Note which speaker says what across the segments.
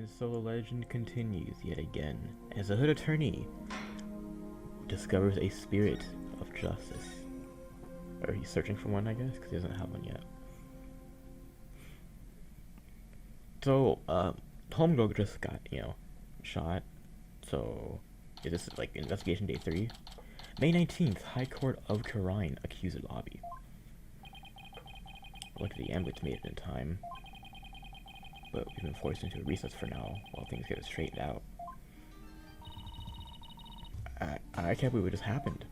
Speaker 1: And so the legend continues yet again as a hood attorney discovers a spirit of justice. Or he's searching for one, I guess, because he doesn't have one yet. So, Homegirl just got, shot. So, is this like investigation day 3? May 19th, High Court of Khura'in accuser lobby. Luckily the ambulance made it in time. But we've been forced into a recess for now, while things get straightened out. I can't believe what just happened.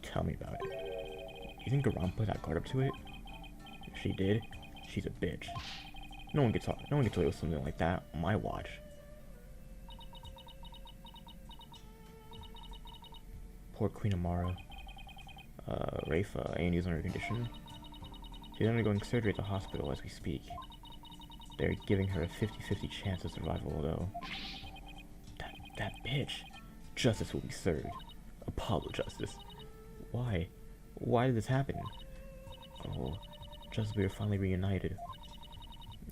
Speaker 1: Tell me about it. You think Garam put that guard up to it? If she did, she's a bitch. No one gets away with something like that on my watch. Poor Queen Amara. Rafa, A&E's under condition. She's undergoing surgery at the hospital as we speak. They're giving her a 50-50 chance of survival, though. That bitch. Justice will be served. Apollo justice. Why? Why did this happen? Oh, just we are finally reunited.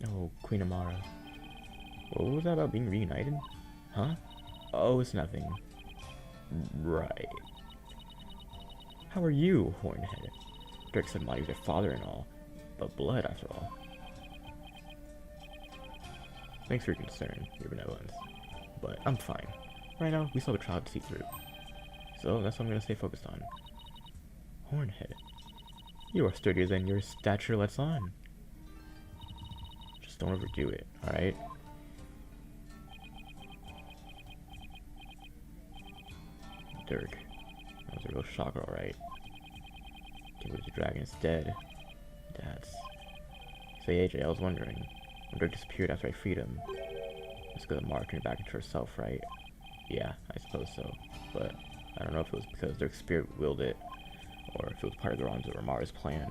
Speaker 1: Oh, Queen Amara. What was that about being reunited? Huh? Oh, it's nothing. Right. How are you, Hornhead? Dirk said Molly was your father and all, but blood after all. Thanks for your concern, your benevolence. But I'm fine. Right now, we still have a trial to see through. So that's what I'm gonna stay focused on. Hornhead. You are sturdier than your stature lets on. Just don't overdo it, alright? Dirk. That was a real shocker, alright. Can't believe the dragon is dead. That's... Say, AJ, I was wondering. When Dirk disappeared after I freed him. It's because Amara turned back into herself, right? Yeah, I suppose so. But I don't know if it was because Dirk's spirit willed it, or if it was part of Garon's or Amara's plan.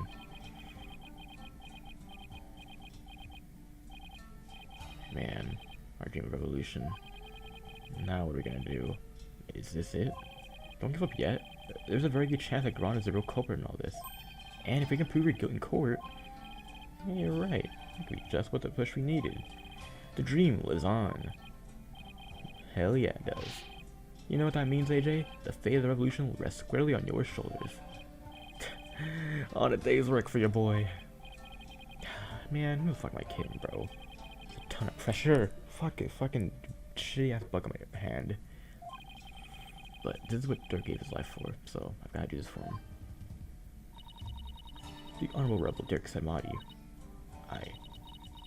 Speaker 1: Man, our dream of revolution. Now what are we gonna do? Is this it? Don't give up yet. There's a very good chance that Garon is the real culprit in all this. And if we can prove your guilt in court... Yeah, you're right. That could be just what the push we needed. The dream lives on. Hell yeah, it does. You know what that means, AJ? The fate of the revolution will rest squarely on your shoulders. On a day's work for your boy. Man, who the fuck am I kidding, bro? It's a ton of pressure. Fuck it, fucking shitty ass bug on my hand. But this is what Dirk gave his life for, so I've gotta do this for him. The Honorable Rebel Dirk Samadhi. I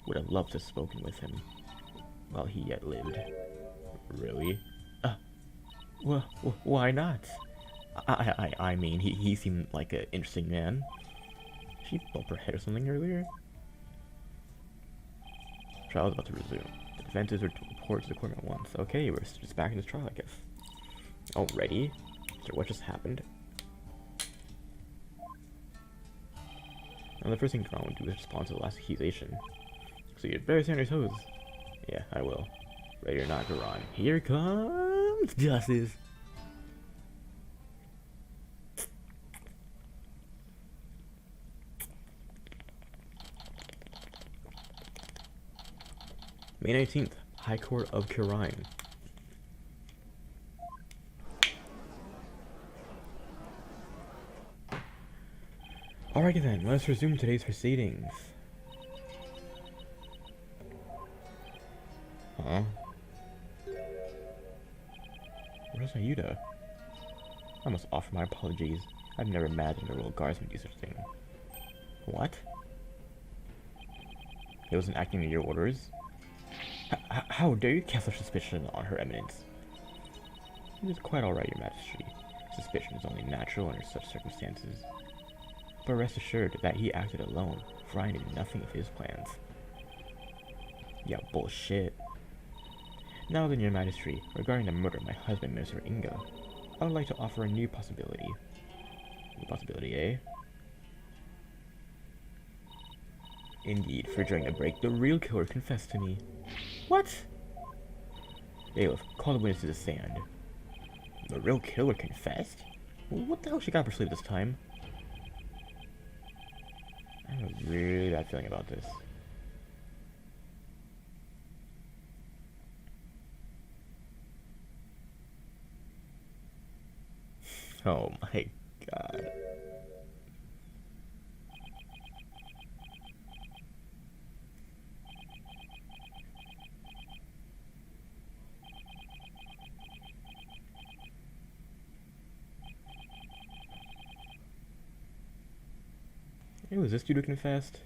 Speaker 1: would have loved to have spoken with him while he yet lived. Really? Well, why not? I mean, he seemed like an interesting man. She bumped her head or something earlier? Trial is about to resume. The defense is to report to the court at once. Okay, we're just back in this trial, I guess. Already? So what just happened? Now the first thing Garon would do is respond to the last accusation. So you'd better stay on your toes. Yeah, I will. Ready or not, Garon. Here comes justice. May 19th, High Court of Khura'in. Alrighty then, let us resume today's proceedings. Huh? Where's Ayuda? I must offer my apologies. I've never imagined the royal guardsman do such a thing. What? He wasn't acting to your orders? How dare you cast such suspicion on her eminence? It is quite alright, your majesty. Suspicion is only natural under such circumstances. But rest assured that he acted alone, for I knew nothing of his plans. Yeah, bullshit. Now then, your majesty, regarding the murder of my husband, Mr. Inga, I would like to offer a new possibility. New possibility, eh? Indeed, for during the break, the real killer confessed to me. What? Bailiff, call the witness to the stand. The real killer confessed? What the hell she got for sleep this time? I have a really bad feeling about this. Oh my god. Hey, was this dude who confessed?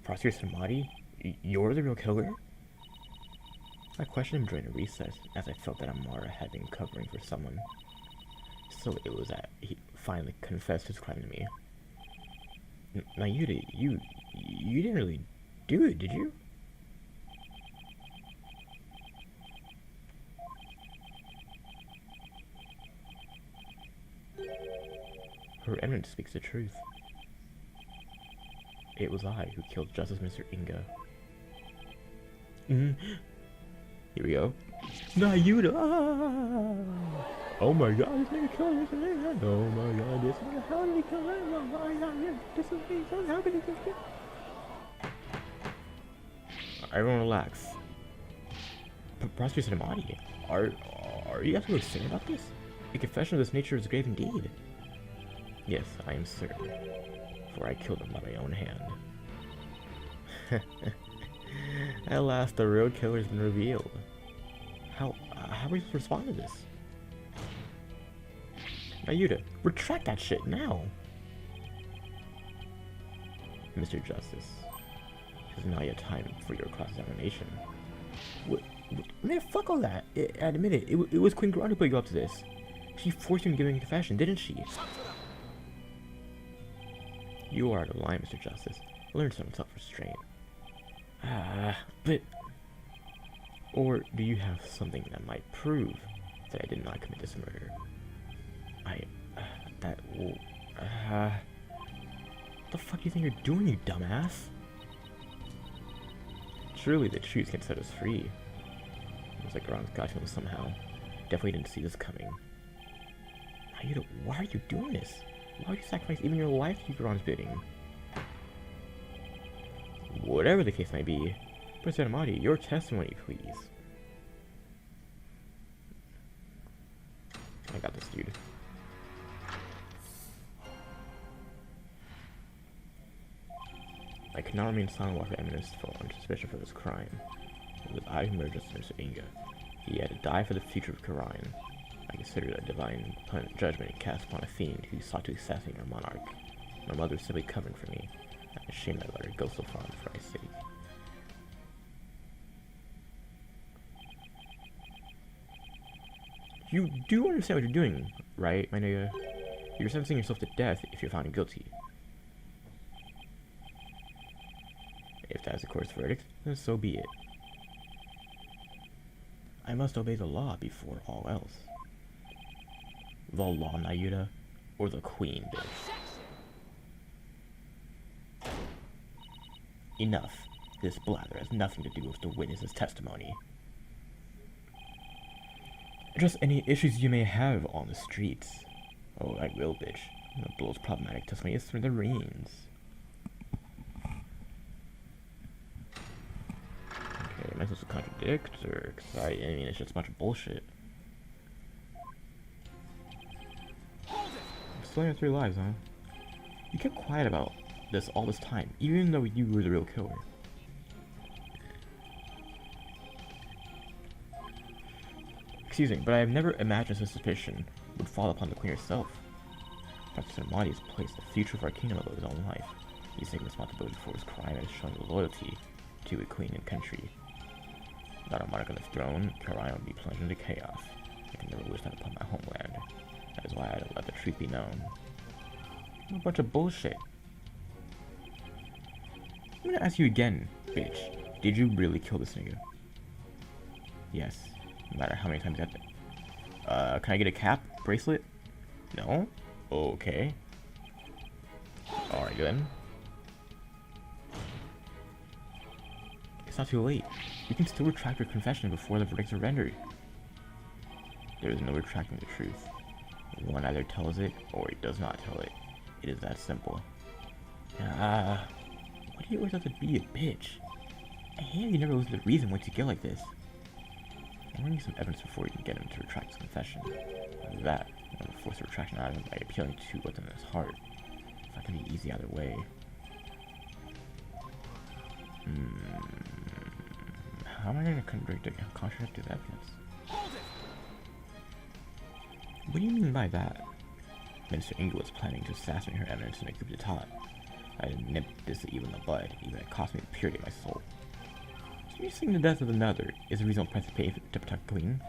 Speaker 1: Prosecutor Samadi? You're the real killer? I questioned him during the recess, as I felt that Amara had been covering for someone. So it was that he finally confessed his crime to me. Mayuta, you didn't really do it, did you? Her Eminence speaks the truth. It was I who killed Justice Mr. Inga. Here we go. Mayuta! Oh my god, this nigga killed Mr. Inga! Oh my god, this nigga, how did he kill him? Oh my god, this is me, how could he kill him? Everyone relax. Prosecutor Samadi, are you absolutely certain about this? A confession of this nature is grave indeed. Yes, I am certain, for I killed him by my own hand. At last, the real killer has been revealed. How are we supposed to respond to this? Mayuta, retract that shit now! Mr. Justice, it is not yet time for your cross-examination. Man, fuck all that. I admit it. It was Queen Garand who put you up to this. She forced you to give a confession, didn't she? You are out of line, Mr. Justice. Learn some self-restraint. But... Or do you have something that might prove that I did not commit this murder? What the fuck do you think you're doing, you dumbass? Surely the truth can set us free. It was like Garand's got to him somehow. Definitely didn't see this coming. Why are you doing this? Why would you sacrifice even your life to Garand's bidding? Whatever the case might be, President Amadi, your testimony, please. I got this, dude. I cannot remain silent while Her Eminence fell under suspicion for this crime. It was I who murdered Mr. Inga. He had to die for the future of Karayan. I consider it a divine judgment cast upon a fiend who sought to assassinate our monarch. My mother was simply covering for me. I'm ashamed I let her go so far for my sake. You do understand what you're doing, right, my nigga? You're sentencing yourself to death if you're found guilty. If that is the court's verdict, then so be it. I must obey the law before all else. The law, Mayuta, or the queen, bitch. Enough. This blather has nothing to do with the witness's testimony. Address any issues you may have on the streets. Oh, I will, bitch. The most problematic testimony is through the reins. Okay, am I supposed to contradict, or... Cause I mean, it's just a bunch of bullshit. Slaying 3 lives, huh? You kept quiet about this all this time, even though you were the real killer. Excuse me, but I have never imagined this suspicion would fall upon the queen herself. Dr. Samadi has placed the future of our kingdom above his own life. He's taking responsibility for his crime and is showing loyalty to a queen and country. Without a monarch on the throne, Karayan would be plunged into chaos. I can never wish that upon my homeland. That is why I don't let the truth be known. A bunch of bullshit. I'm gonna ask you again, bitch. Did you really kill this nigga? Yes. No matter how many times you have to. Can I get a cap? Bracelet? No? Okay. Alright then. It's not too late. You can still retract your confession before the verdicts are rendered. There is no retracting the truth. One either tells it, or it does not tell it. It is that simple. Why do you always have to be a bitch? I hate you never lose the reason once you get like this. I'm gonna need some evidence before we can get him to retract his confession. Like that, I'm gonna force a retraction out of him by appealing to what's in his heart. It's not gonna be easy either way. How am I gonna contradict his evidence? What do you mean by that? Minister Ingrid was planning to assassinate her eminence in a coup d'etat. I had nipped this evil in the bud, even it cost me the purity of my soul. So you think the death of another is a reasonable price to pay to protect the queen?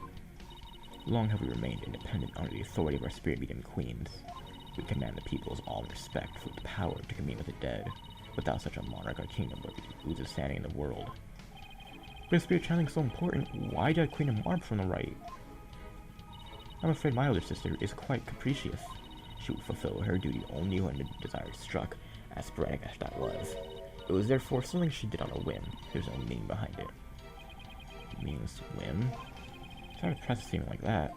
Speaker 1: Long have we remained independent under the authority of our spirit medium queens. We command the people's awe and respect for the power to commune with the dead. Without such a monarch, our kingdom would lose its standing in the world. But if spirit channeling is so important, why did Queen of Marb from the right? I'm afraid my older sister is quite capricious. She would fulfill her duty only when the desire struck, as sporadic as that was. It was therefore something she did on a whim. There's no meaning behind it. Meaningless whim? It's hard to press a statement like that.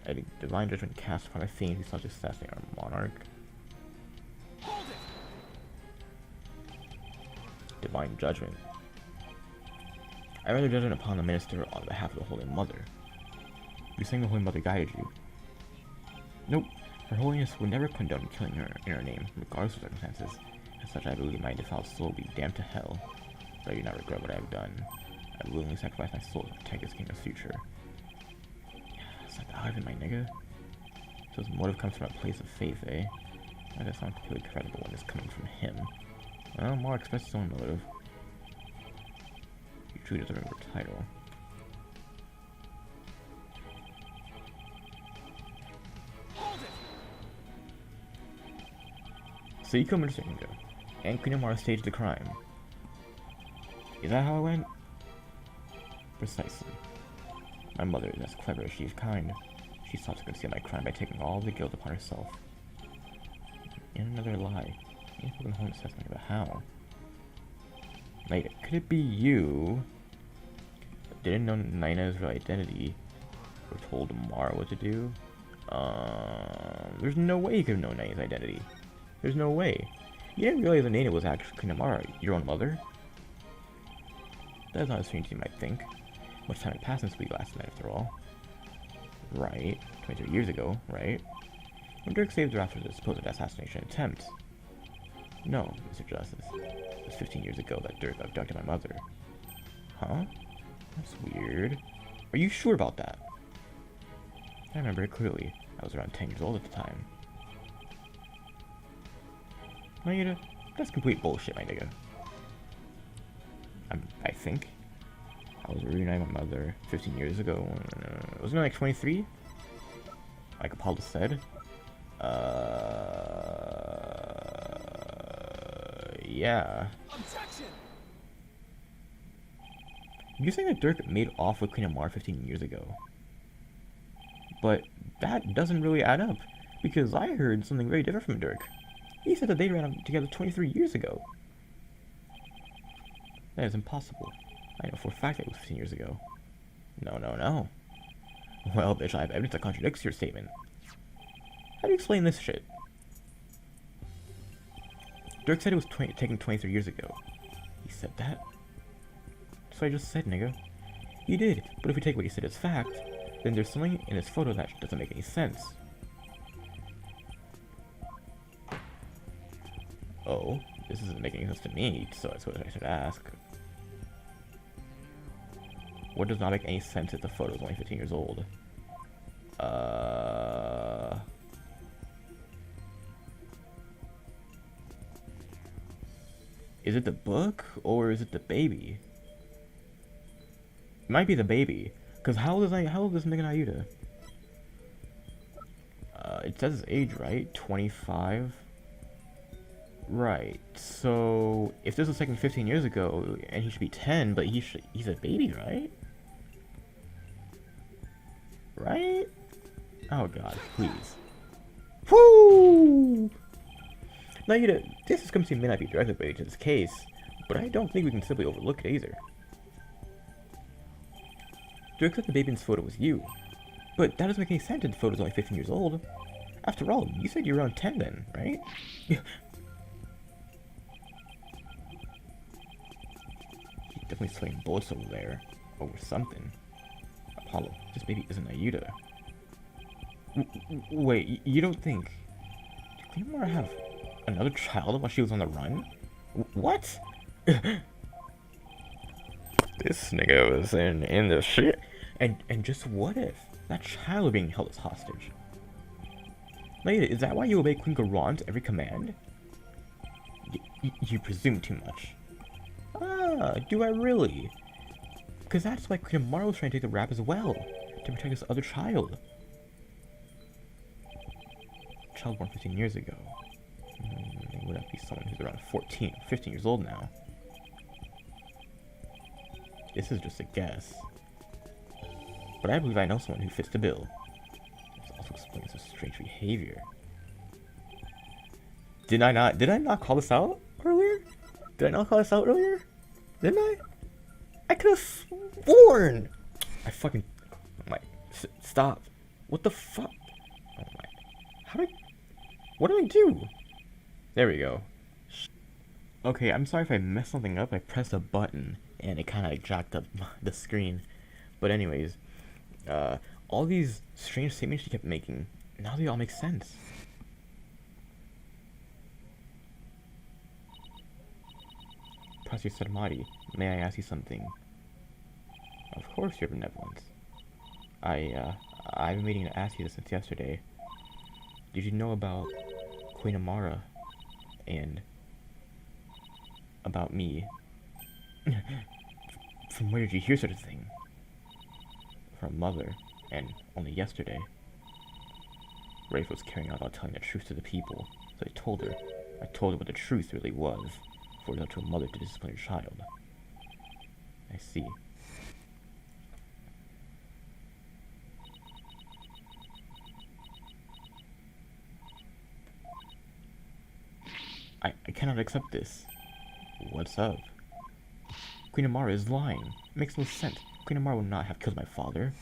Speaker 1: A divine judgment cast upon a fiend who sought to assassinate our monarch. Divine judgment. I rather judgment upon the minister on behalf of the Holy Mother. You're saying the Holy Mother guided you? Nope. Her Holiness would never condone killing her in her name, regardless of circumstances. As such, I believe my defiled soul will be damned to hell. But I do not regret what I have done. I willingly sacrifice my soul to protect this kingdom's future. It's like Ivan, my nigga. So his motive comes from a place of faith, eh? Why does that sound completely credible when it's coming from him? Well, Mar expressed his own motive. You truly deserve a title. So you killed Mr. Ingo, and Queen Amara staged the crime. Is that how it went? Precisely. My mother is as clever as she is kind. She sought to conceal my crime by taking all the guilt upon herself. And another lie. You can hold an assessment about how. Like, could it be you didn't know Nina's real identity or told Mara what to do? There's no way you could have known Nina's identity. There's no way. You didn't realize that Nina was actually Queen Amara, your own mother? That is not as strange as you might think. Much time had passed since we last met, after all. Right. 23 years ago, right? When Dirk saved her after the supposed assassination attempt. No, Mr. Justice. It was 15 years ago that Dirk abducted my mother. Huh? That's weird. Are you sure about that? I remember it clearly. I was around 10 years old at the time. Nigga, that's complete bullshit, my nigga. I think. I was reuniting my mother 15 years ago. Wasn't it like 23? Like Apollo said? Yeah. You're saying that Dirk made off with Queen Amara 15 years ago. But that doesn't really add up, because I heard something very different from Dirk. He said that they ran together 23 years ago. That is impossible. I know for a fact that it was 15 years ago. No. Well, bitch, I have evidence that contradicts your statement. How do you explain this shit? Dirk said it was taken 23 years ago. He said that? That's what I just said, nigga. He did, but if we take what he said as fact, then there's something in this photo that doesn't make any sense. Oh, this isn't making sense to me, so that's what I should ask. What does not make any sense if the photo is only 15 years old? Is it the book, or is it the baby? It might be the baby, because how old is Megan Ayuda? It says his age, right? 25? Right, so if this was taken 15 years ago, and he should be 10, but he's a baby, right? Right? Oh god, please. Woo! Now, this discrepancy may not be directly related to this case, but I don't think we can simply overlook it either. Dirk said the baby in this photo was you, but that doesn't make any sense if the photo's only 15 years old. After all, you said you were around 10 then, right? definitely sweating bullets over there. Over something. Apollo, this baby isn't Ayuda. Wait, you don't think... Did Cleomara have another child while she was on the run? What? This nigga was in the shit. And just what if that child was being held as hostage? Lady, is that why you obey Queen Garon's every command? You presume too much. Ah, do I really? Because that's why Queen Amara was trying to take the rap as well, to protect this other child. Child born 15 years ago. Would that be someone who's around 14, 15 years old now? This is just a guess. But I believe I know someone who fits the bill. This also explains his strange behavior. Did I not call this out earlier? Did I not call this out earlier? Didn't I? I could have sworn! I fucking... Oh my... Stop. What the fuck? Oh my... How did I... What did I do? There we go. Okay, I'm sorry if I messed something up. I pressed a button and it kind of jacked up the screen. But anyways, all these strange statements she kept making, now they all make sense. Professor Sarmati, may I ask you something? Of course, your benevolence. I've been meaning to ask you this since yesterday. Did you know about Queen Amara and about me? From where did you hear such a thing? From Mother, and only yesterday. Rafe was carrying out about telling the truth to the people, so I told her what the truth really was, for it was up to a mother to discipline her child. I see. I cannot accept this. What's up? Queen Amara is lying. It makes no sense. Queen Amara would not have killed my father.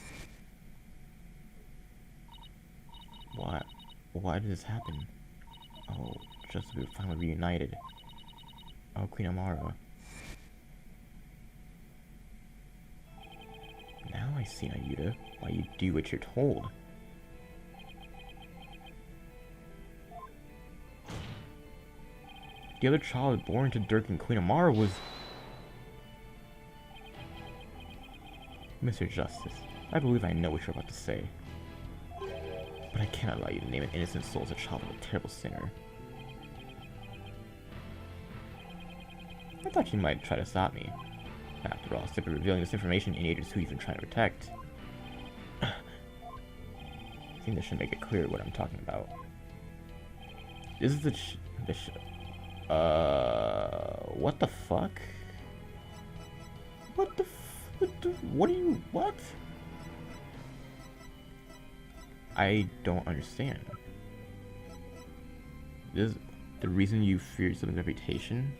Speaker 1: Why did this happen? Oh, just as we were finally reunited. Oh, Queen Amara. Now I see, Ayuda, why you do what you're told. The other child born to Dirk and Queen Amara was... Mr. Justice, I believe I know what you're about to say. But I cannot allow you to name an innocent soul as a child of a terrible sinner. I thought you might try to stop me. After all, simply revealing this information indicates who you've been trying to protect. I think this should make it clear what I'm talking about. This is what the fuck? What are you, what? I don't understand. This is the reason you fear someone's reputation?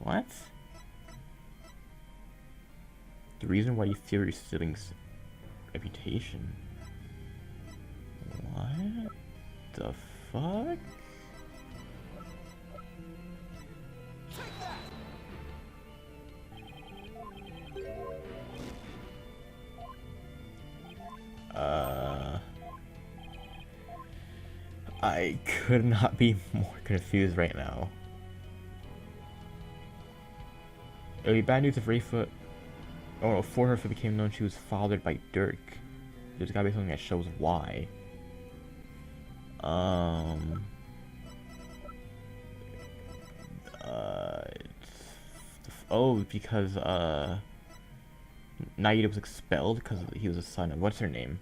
Speaker 1: What? The reason why you fear your siblings' reputation? What the fuck? I could not be more confused right now. It would be bad news if Rafa, or before her became known she was fathered by Dirk. There's gotta be something that shows why. Because Naida was expelled because he was a son of what's his name,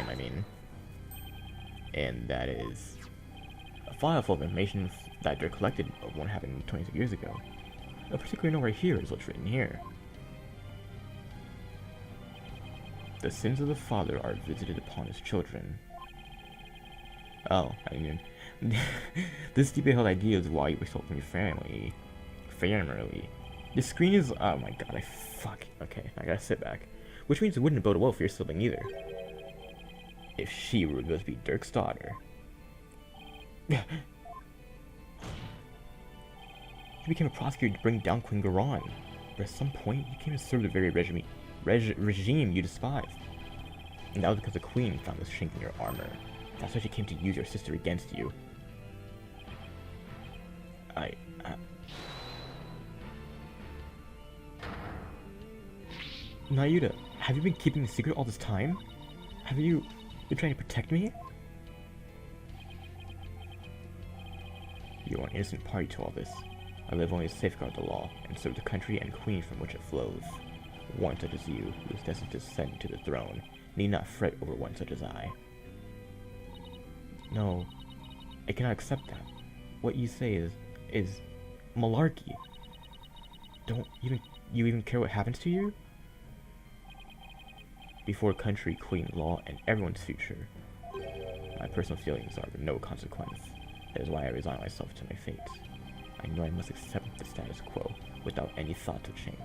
Speaker 1: I mean. And that is a file full of information that Dirk collected of what happened 26 years ago. A particular note right here is what's written here. The sins of the father are visited upon his children. Oh, I mean, this deeply held idea is why you were sold from your family. The screen is, oh my god, okay, I gotta sit back. Which means it wouldn't bode well for your sibling either. If she were going to be Dirk's daughter. You became a prosecutor to bring down Queen Garon. But at some point, you came to serve the very regime you despised. And that was because the Queen found this chink in your armor. That's why she came to use your sister against you. Nayuta, have you been keeping the secret all this time? Have you been trying to protect me? You are an innocent party to all this. I live only to safeguard the law and serve the country and queen from which it flows. One such as you, who is destined to ascend to the throne, need not fret over one such as I. No, I cannot accept that. What you say is malarkey. Don't you even care what happens to you? Before country, queen, law, and everyone's future. My personal feelings are of no consequence. That is why I resign myself to my fate. I know I must accept the status quo without any thought of change.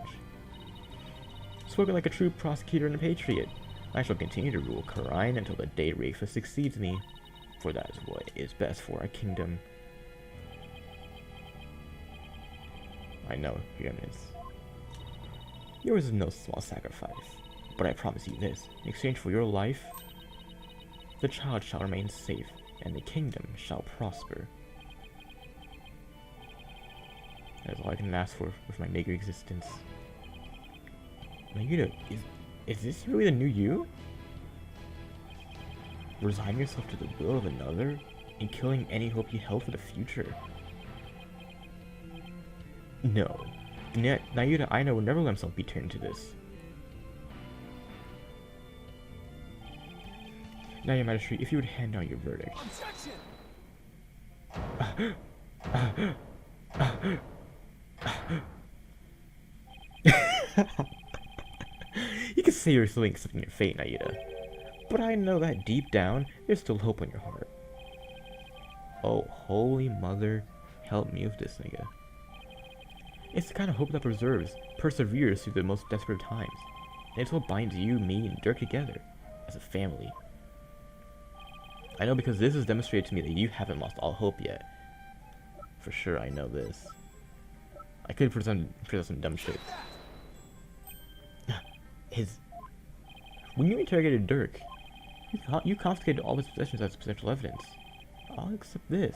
Speaker 1: Spoken like a true prosecutor and a patriot, I shall continue to rule Khura'in until the day Rafa succeeds me, for that is what is best for our kingdom. I know, Your Eminence. Yours is no small sacrifice, but I promise you this, in exchange for your life, the child shall remain safe, and the kingdom shall prosper. That is all I can ask for with my meager existence. Nayuta, is this really the new you? Resign yourself to the will of another, and killing any hope you held for the future? No. Nayuta Aina will never let himself be turned to this. Now, Your Majesty, if you would hand down your verdict. You can say you're still accepting your fate, Nayuta, but I know that deep down, there's still hope in your heart. Oh, Holy Mother, help me with this nigga. It's the kind of hope that perseveres through the most desperate times, and it's what binds you, me, and Dirk together, as a family. I know because this has demonstrated to me that you haven't lost all hope yet. For sure, I know this. I could present some dumb shit. When you interrogated Dirk, you confiscated all his possessions as potential evidence. I'll accept this.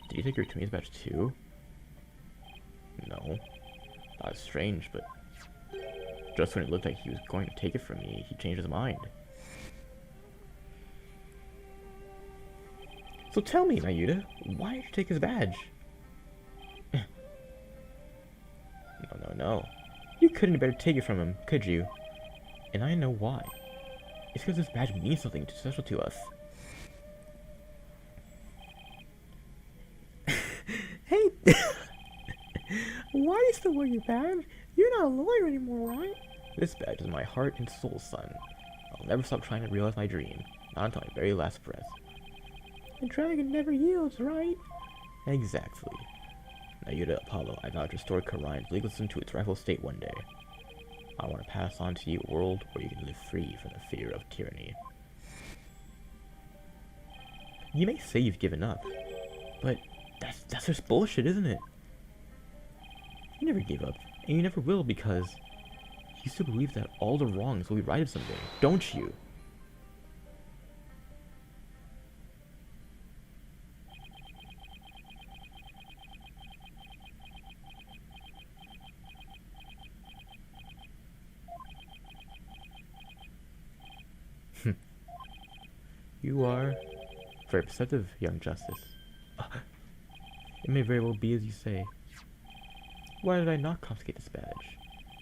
Speaker 1: Did you take your Tumi's badge too? No. That was strange, but just when it looked like he was going to take it from me, he changed his mind. So tell me, Nayuta, why did you take his badge? No. You couldn't better take it from him, could you? And I know why. It's because this badge means something special to us. Hey! Why are you still wearing your badge? You're not a lawyer anymore, right? This badge is my heart and soul, son. I'll never stop trying to realize my dream, not until my very last breath. The dragon never yields, right? Exactly. Nayuta Apollo, I vow to restore Khura'in's legalism to its rightful state one day. I want to pass on to you a world where you can live free from the fear of tyranny. You may say you've given up, but that's just bullshit, isn't it? You never gave up, and you never will, because you still believe that all the wrongs will be righted someday, don't you? You are very perceptive, young Justice. It may very well be as you say. Why did I not confiscate this badge?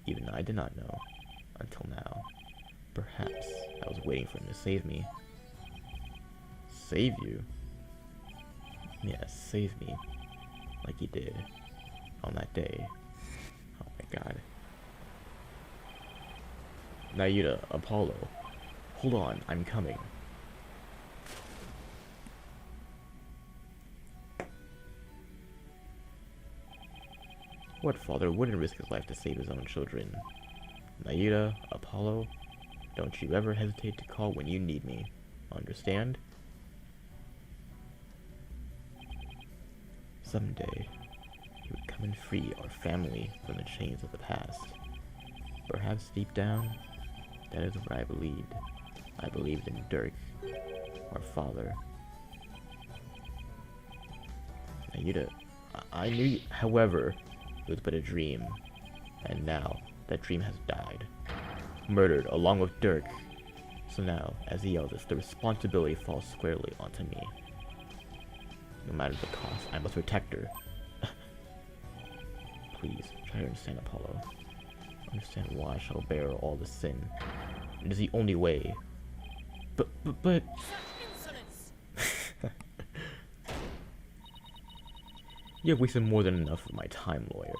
Speaker 1: Even I did not know. Until now. Perhaps I was waiting for him to save me. Save you? Yes, save me. Like he did. On that day. Oh my god. Nayuta, Apollo. Hold on, I'm coming. What father wouldn't risk his life to save his own children? Nayuta, Apollo, don't you ever hesitate to call when you need me. Understand? someday, he would come and free our family from the chains of the past. Perhaps deep down, that is what I believed. I believed in Dirk, our father. I knew, however, it was but a dream, and now that dream has died. Murdered along with Dirk. So now, as the eldest, the responsibility falls squarely onto me. No matter the cost, I must protect her. Please, try to understand, Apollo. Understand why I shall bear all the sin. It is the only way. But... You have wasted more than enough of my time, lawyer.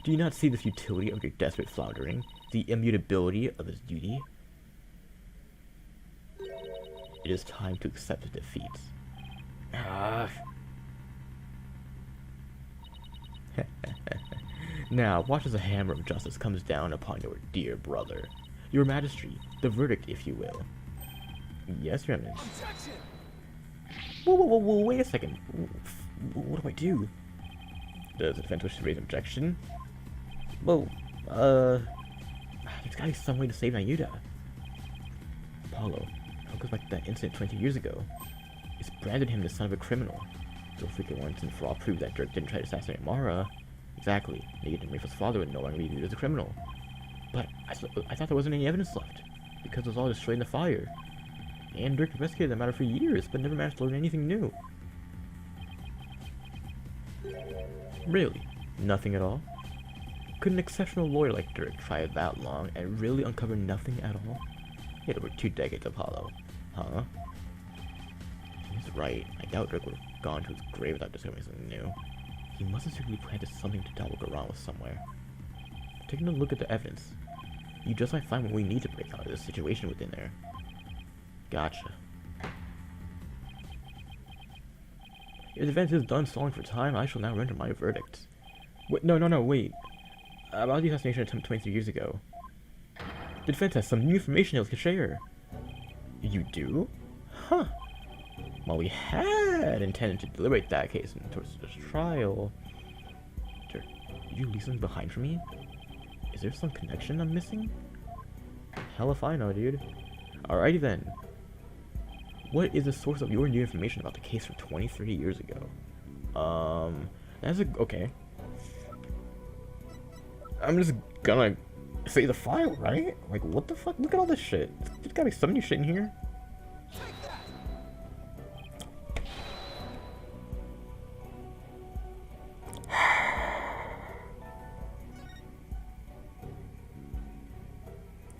Speaker 1: Do you not see the futility of your desperate floundering? The immutability of his duty? It is time to accept defeat. Now, watch as the hammer of justice comes down upon your dear brother. Your Majesty, the verdict, if you will. Yes, Your Eminence. Whoa, wait a second. What do I do? Does the defense wish to raise an objection? Well, there's gotta be some way to save Nayuta. Apollo, how goes back to that incident 20 years ago? It's branded him the son of a criminal. So if we can once and for all prove that Dirk didn't try to assassinate Mara, exactly, Negan and Rafe's father would no longer be viewed as a criminal. But I thought there wasn't any evidence left, because it was all destroyed in the fire. And Dirk investigated that matter for years, but never managed to learn anything new. Really? Nothing at all? Could an exceptional lawyer like Dirk try it that long and really uncover nothing at all? He had over 2 decades, Apollo. Huh? He's right. I doubt Dirk would have gone to his grave without discovering something new. He must have secretly planted something to double Garan with somewhere. Taking a look at the evidence, you just might find what we need to break out of this situation within there. Gotcha. If the defense is done stalling for time, I shall now render my verdict. Wait, no, wait. About the assassination attempt 23 years ago. The defense has some new information it can share. You do? Huh. Well, we had intended to deliberate that case towards this trial. Did you leave something behind for me? Is there some connection I'm missing? Hell if I know, dude. Alrighty then. What is the source of your new information about the case from 23 years ago? That's okay. I'm just gonna say the file, right? Like, what the fuck? Look at all this shit. There's gotta be some new shit in here.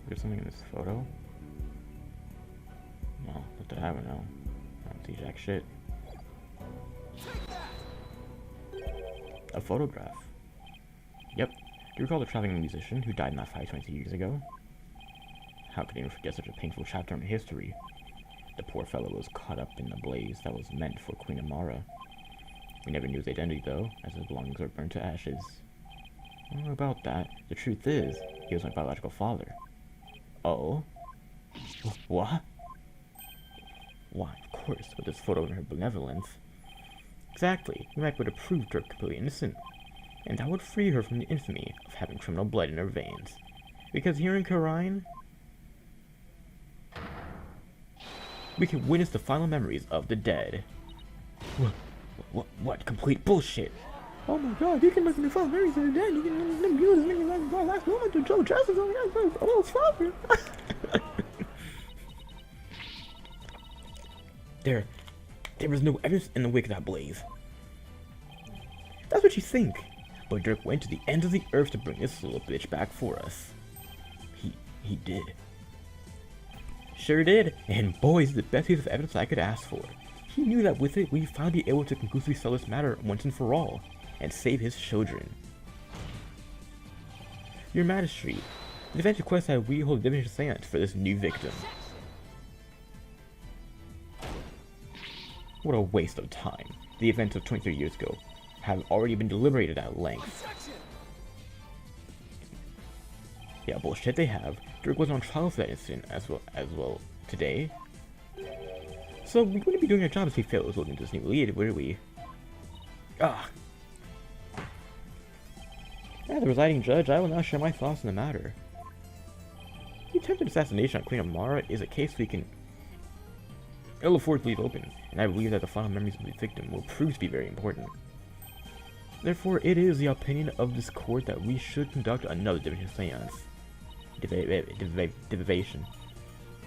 Speaker 1: There's something in this photo? No, what the hell? No. I don't see jack shit. A photograph. Yep. Do you recall the traveling musician who died in that fire 20 years ago? How could anyone forget such a painful chapter in history? The poor fellow was caught up in the blaze that was meant for Queen Amara. We never knew his identity, though, as his belongings were burned to ashes. I don't know about that. The truth is, he was my biological father. Oh? What? Why, of course, with this photo of her benevolence. Exactly. We might be able to prove Dirk completely innocent. And that would free her from the infamy of having criminal blood in her veins. Because here in Khura'in, we can witness the final memories of the dead. What complete bullshit? Oh my god, you can look at the final memories of the dead. You can use them like last moment to show justice on the old father. There was no evidence in the wake of that blaze. That's what you think. But Dirk went to the ends of the earth to bring this little bitch back for us. He did. Sure did, and boy, is the best piece of evidence I could ask for. He knew that with it, we'd finally be able to conclusively settle this matter once and for all, and save his children. Your Majesty, the defense requests that we hold a divination seance for this new victim. What a waste of time. The events of 23 years ago have already been deliberated at length. Yeah, bullshit they have. Dirk was on trial for that incident as well today. So we wouldn't be doing our job if we failed to look into this new lead, would we? Ah. As the presiding judge, I will now share my thoughts on the matter. The attempted assassination on Queen Amara is a case we can ill afford to leave open, and I believe that the final memories of the victim will prove to be very important. Therefore, it is the opinion of this court that we should conduct another divination seance. Divination.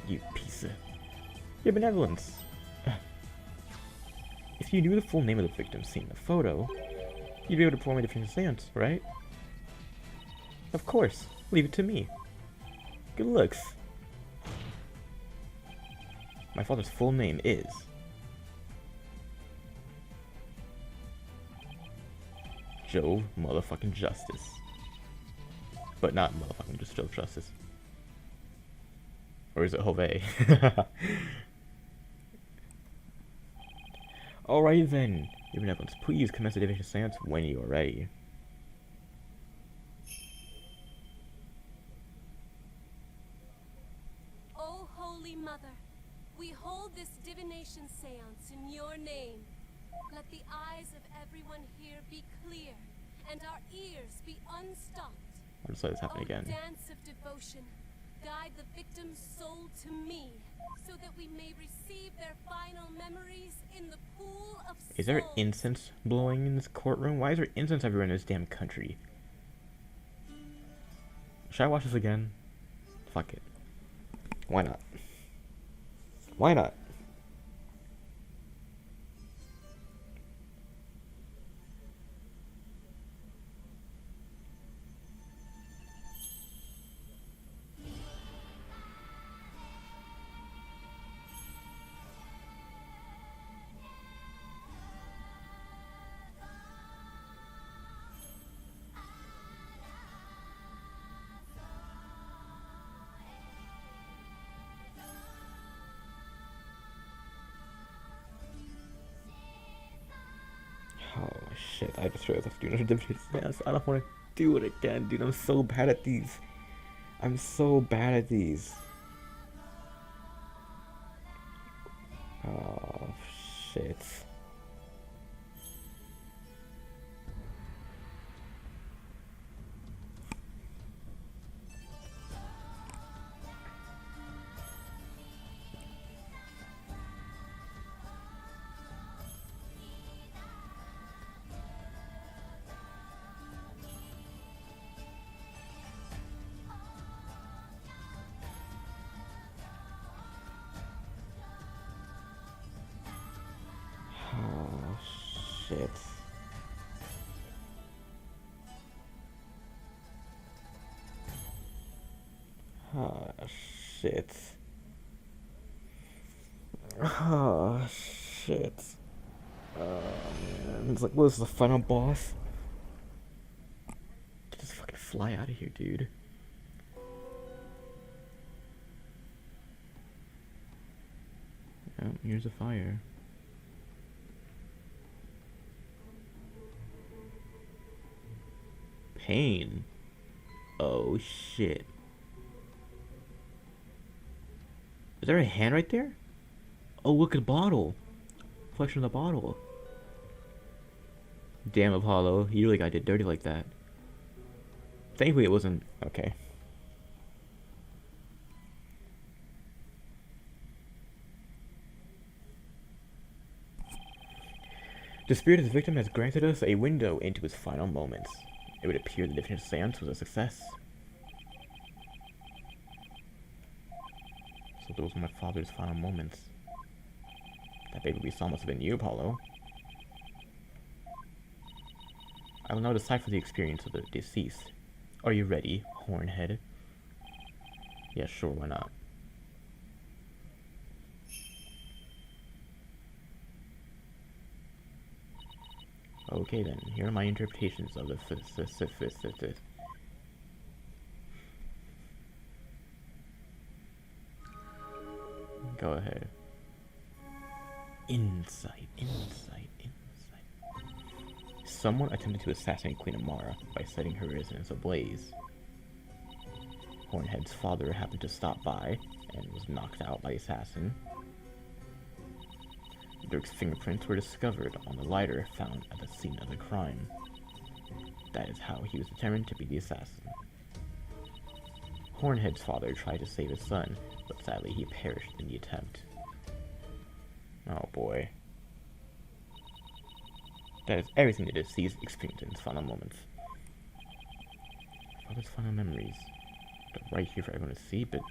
Speaker 1: You piece of... Your benevolence. If you knew the full name of the victim seen in the photo, you'd be able to perform a divination seance, right? Of course. Leave it to me. Good looks. My father's full name is... Joe motherfucking Justice. But not motherfucking just Joe Justice. Or is it Jove? Alright then. Your benevolence, please commence the divination seance when you are ready.
Speaker 2: O Holy Mother, we hold this divination seance in your name. Let the eyes of everyone here be clear, and our ears be unstopped.
Speaker 1: I'll just let this happen again.
Speaker 2: Dance of devotion, guide the victim's soul to me, so that we may receive their final memories in the pool of souls.
Speaker 1: Is there incense blowing in this courtroom? Why is there incense everywhere in this damn country? Should I watch this again? Fuck it. Why not? Why not? Oh shit, I just realized I have to do another divination seance. I don't want to do it again, dude. I'm so bad at these. I'm so bad at these. Oh shit. Oh shit. Oh shit. Oh shit. Oh man. It's like, what is the final boss? Just fucking fly out of here, dude. Oh, here's a fire. Pain. Oh shit. Is there a hand right there? Oh, look at the bottle. Reflection of the bottle. Damn, Apollo, you really got it dirty like that. Thankfully it wasn't... Okay. The spirit of the victim has granted us a window into his final moments. It would appear the divination seance was a success. So those were my father's final moments. That baby we saw must have been you, Apollo. I will now decipher the experience of the deceased. Are you ready, Hornhead? Yeah, sure, why not? Okay then, here are my interpretations of the Go ahead. Insight. Someone attempted to assassinate Queen Amara by setting her residence ablaze. Hornhead's father happened to stop by and was knocked out by the assassin. Dirk's fingerprints were discovered on the lighter found at the scene of the crime. That is how he was determined to be the assassin. Hornhead's father tried to save his son, but sadly he perished in the attempt. Oh boy. That is everything the deceased experienced in his final moments. Father's final memories. They're right here for everyone to see, but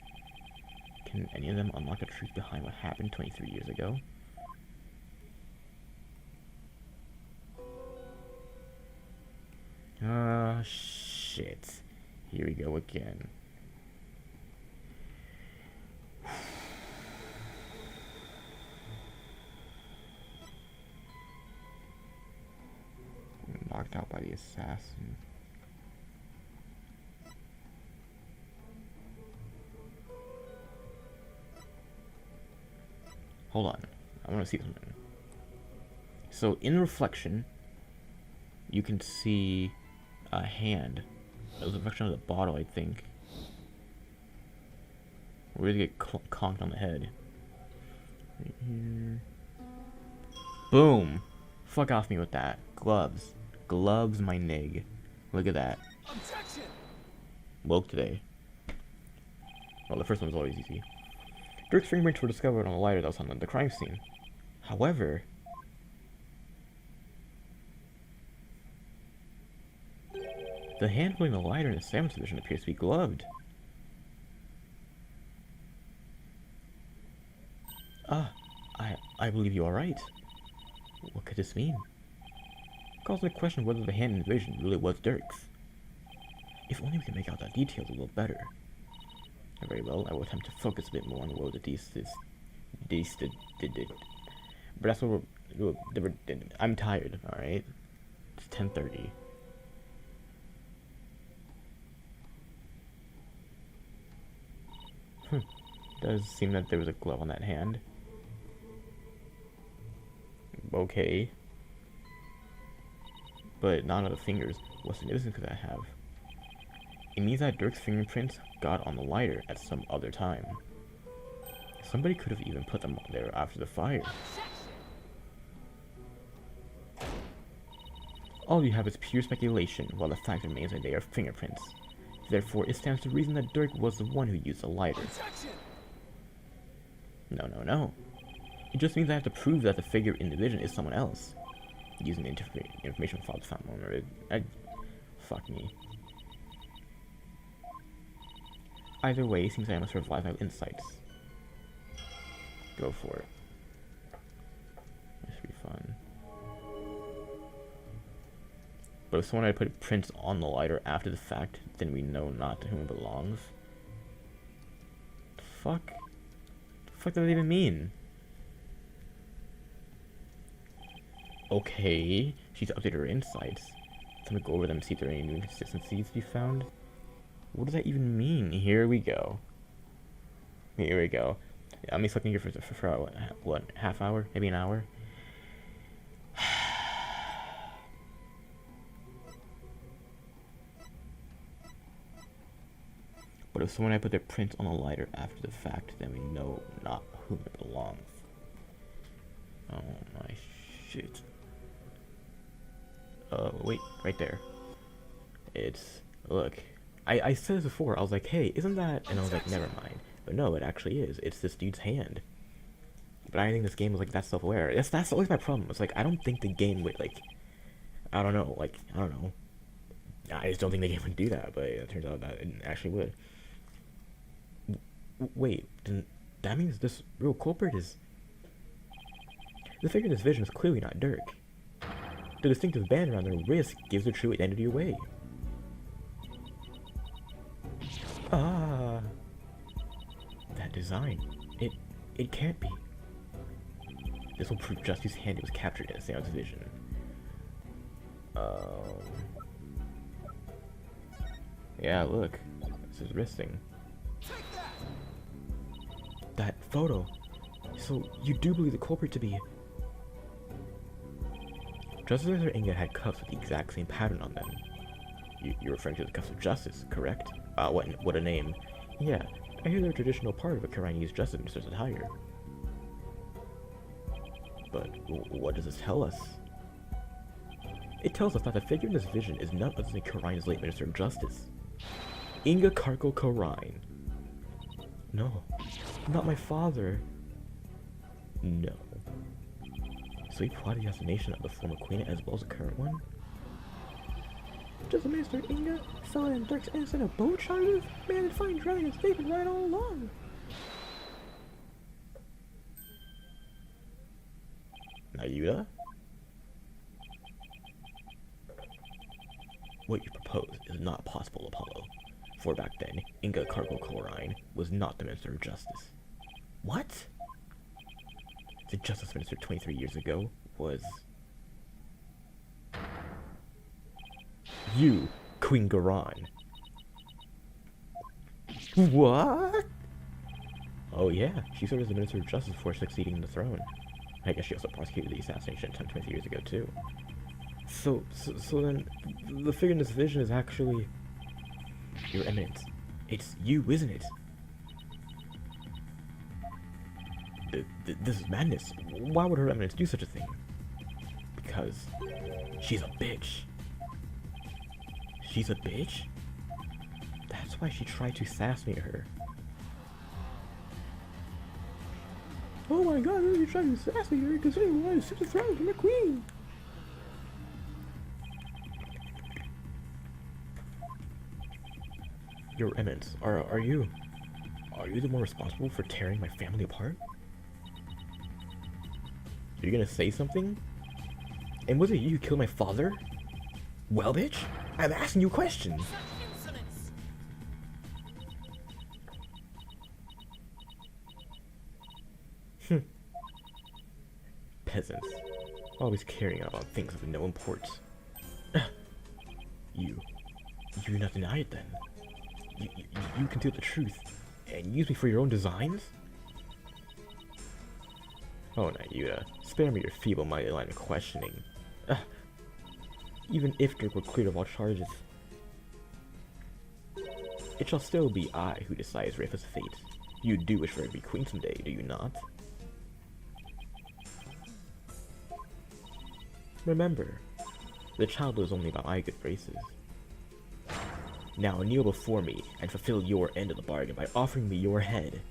Speaker 1: can any of them unlock the truth behind what happened 23 years ago? Ah, shit. Here we go again. Knocked out by the assassin. Hold on. I want to see something. So, in the reflection, you can see a hand. It was a reflection of the bottle, I think. We're gonna get conked on the head. Right here. Boom! Fuck off me with that. Gloves. Gloves, my nig. Look at that. Objection! Woke today. Well, the first one was always easy. Dirk's fingerprints were discovered on the lighter that was on the crime scene. However, the hand holding the lighter in the Samus division appears to be gloved. Ah, I believe you are right. What could this mean? It calls into question whether the hand in the vision really was Dirk's. If only we could make out the details a little better. Very well, I will attempt to focus a bit more on what the did. But that's what I'm tired, alright? It's 10:30. Does seem that there was a glove on that hand. Okay. But not on the fingers. What significance could that have? It means that Dirk's fingerprints got on the lighter at some other time. Somebody could have even put them there after the fire. All you have is pure speculation, while the fact remains that they are fingerprints. Therefore, it stands to reason that Dirk was the one who used the lighter. No. It just means I have to prove that the figure in the vision is someone else. Using the information Father found on fuck me. Either way, it seems I must revise my insights. Go for it. This should be fun. But if someone had put prints on the lighter after the fact, then we know not to whom it belongs. The fuck? The fuck does that even mean? Okay, she's updated her insights. Time to go over them and see if there are any new inconsistencies to be found. What does that even mean? Here we go. Here we go. I'm expecting here for what, half hour? Maybe an hour? But if someone had put their prints on a lighter after the fact, then we know not whom it belongs. Oh my shit. Wait, right there. It's, look. I said this before, I was like, hey, isn't that, and I was like, never mind. But no, it actually is. It's this dude's hand. But I think this game was like that self-aware. That's always my problem. It's like, I don't think the game would, like, I don't know. I just don't think the game would do that, but it turns out that it actually would. Wait, then that means this real culprit is... The figure in this vision is clearly not Dirk. The distinctive band around their wrist gives their true identity away. Ah, that design. It can't be. This will prove just whose hand it was captured in a Seance vision. Yeah, look. This is wrist thing. That photo. So you do believe the culprit to be... Justice and her ingot had cuffs with the exact same pattern on them. You're referring to the cuffs of Justice, correct? What a name. Yeah, I hear they're a traditional part of a Karaini's Justice Minister's attire. But what does this tell us? It tells us that the figure in this vision is none other than Khura'in's late Minister of Justice, Inga Cargo Khura'in. No, not my father. No. So he plotted the assassination of the former queen as well as the current one? Does the Minister Inga, Saladin Dirk's innocent of both charges? Man, it's fine driving his favorite right all along. Nayuda? What you propose is not possible, Apollo. For back then, Inga Cargo Khura'in was not the Minister of Justice. What? The Justice Minister 23 years ago was... you, Queen Garan. What? Oh yeah, she served as the Minister of Justice before succeeding the throne. I guess she also prosecuted the assassination attempt 23 years ago too. So then, the figure in this vision is actually... Your Eminence. It's you, isn't it? This is madness. Why would Her Eminence do such a thing? Because she's a bitch. She's a bitch? That's why she tried to assassinate her. Oh my god, you tried to assassinate her because they wanted to sit the throne from the queen. Your Eminence, are you the one responsible for tearing my family apart? Are you gonna say something? And was it you who killed my father? Well, bitch, I'm asking you questions. Peasants, always caring about things of no import. You do not deny it then? You conceal the truth and use me for your own designs? Oh, Nayuda, spare me your feeble-minded line of questioning. Even if Dirk were cleared of all charges, it shall still be I who decides Rafa's fate. You do wish for her to be queen someday, do you not? Remember, the child was only about my good graces. Now kneel before me and fulfill your end of the bargain by offering me your head.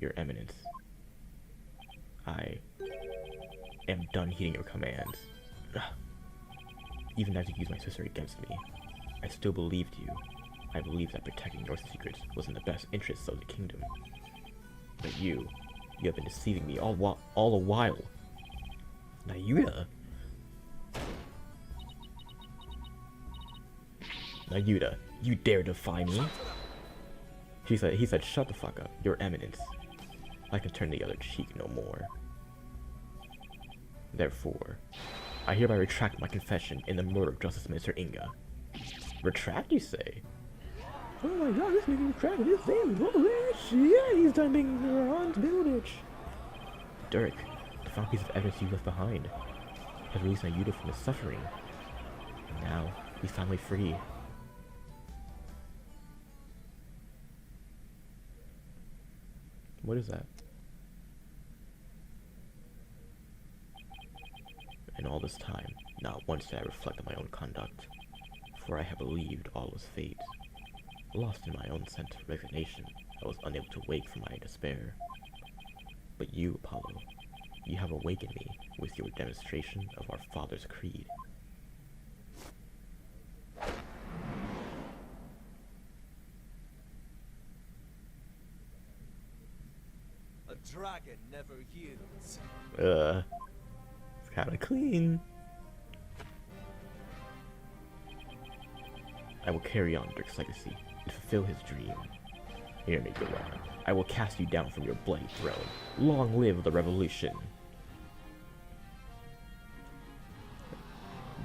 Speaker 1: Your Eminence, I am done heeding your commands. Even as you used my sister against me, I still believed you. I believed that protecting your secrets was in the best interests of the kingdom. But you have been deceiving me all the while. Nayuda? Nayuda, you dare defy me? He said, shut the fuck up, Your Eminence. I can turn the other cheek no more. Therefore, I hereby retract my confession in the murder of Justice Minister Inga. Retract, you say? Oh my god, this nigga retracted his name. Holy shit, he's done being Garon's bitch. Dirk, the final piece of evidence you left behind, has released Nayuda from his suffering. And now, he's finally free. What is that? And all this time, not once did I reflect on my own conduct, for I had believed all was fate. Lost in my own sense of resignation, I was unable to wake from my despair. But you, Apollo, you have awakened me with your demonstration of our father's creed.
Speaker 3: A dragon never yields.
Speaker 1: It's kinda clean. I will carry on Dirk's legacy and fulfill his dream. Hear me, Garan. I will cast you down from your bloody throne. Long live the revolution.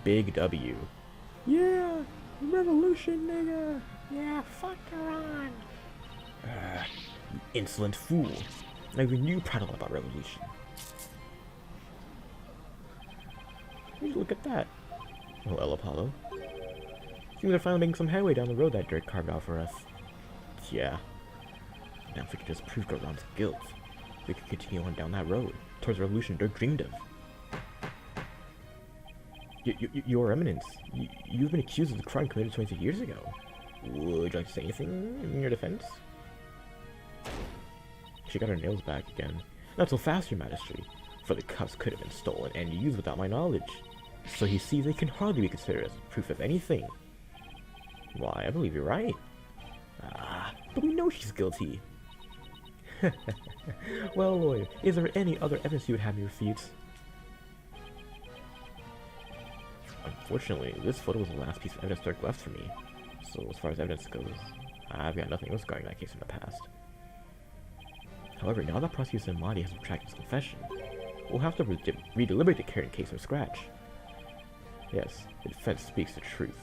Speaker 1: Big W. Yeah, revolution, nigga. Yeah, fuck Garan. You insolent fool. Not even you prattle about revolution. Look at that. Well, Apollo. Seems they're finally making some headway down the road that Dirk carved out for us. Yeah. Now if we could just prove Garon's guilt, we could continue on down that road, towards the revolution Dirk dreamed of. Your Eminence, you've been accused of the crime committed 23 years ago. Would you like to say anything in your defense? She got her nails back again. Not so fast, your majesty, for the cuffs could have been stolen and used without my knowledge. So you see, they can hardly be considered as proof of anything. Why, I believe you're right. Ah, but we know she's guilty. Well, lawyer, is there any other evidence you would have me refute? Unfortunately, this photo was the last piece of evidence Dirk left for me. So as far as evidence goes, I've got nothing else regarding that case in the past. However, now that Prosecutor Amadi has retracted his confession, we'll have to re-deliberate the Karen case from scratch. Yes, the defense speaks the truth.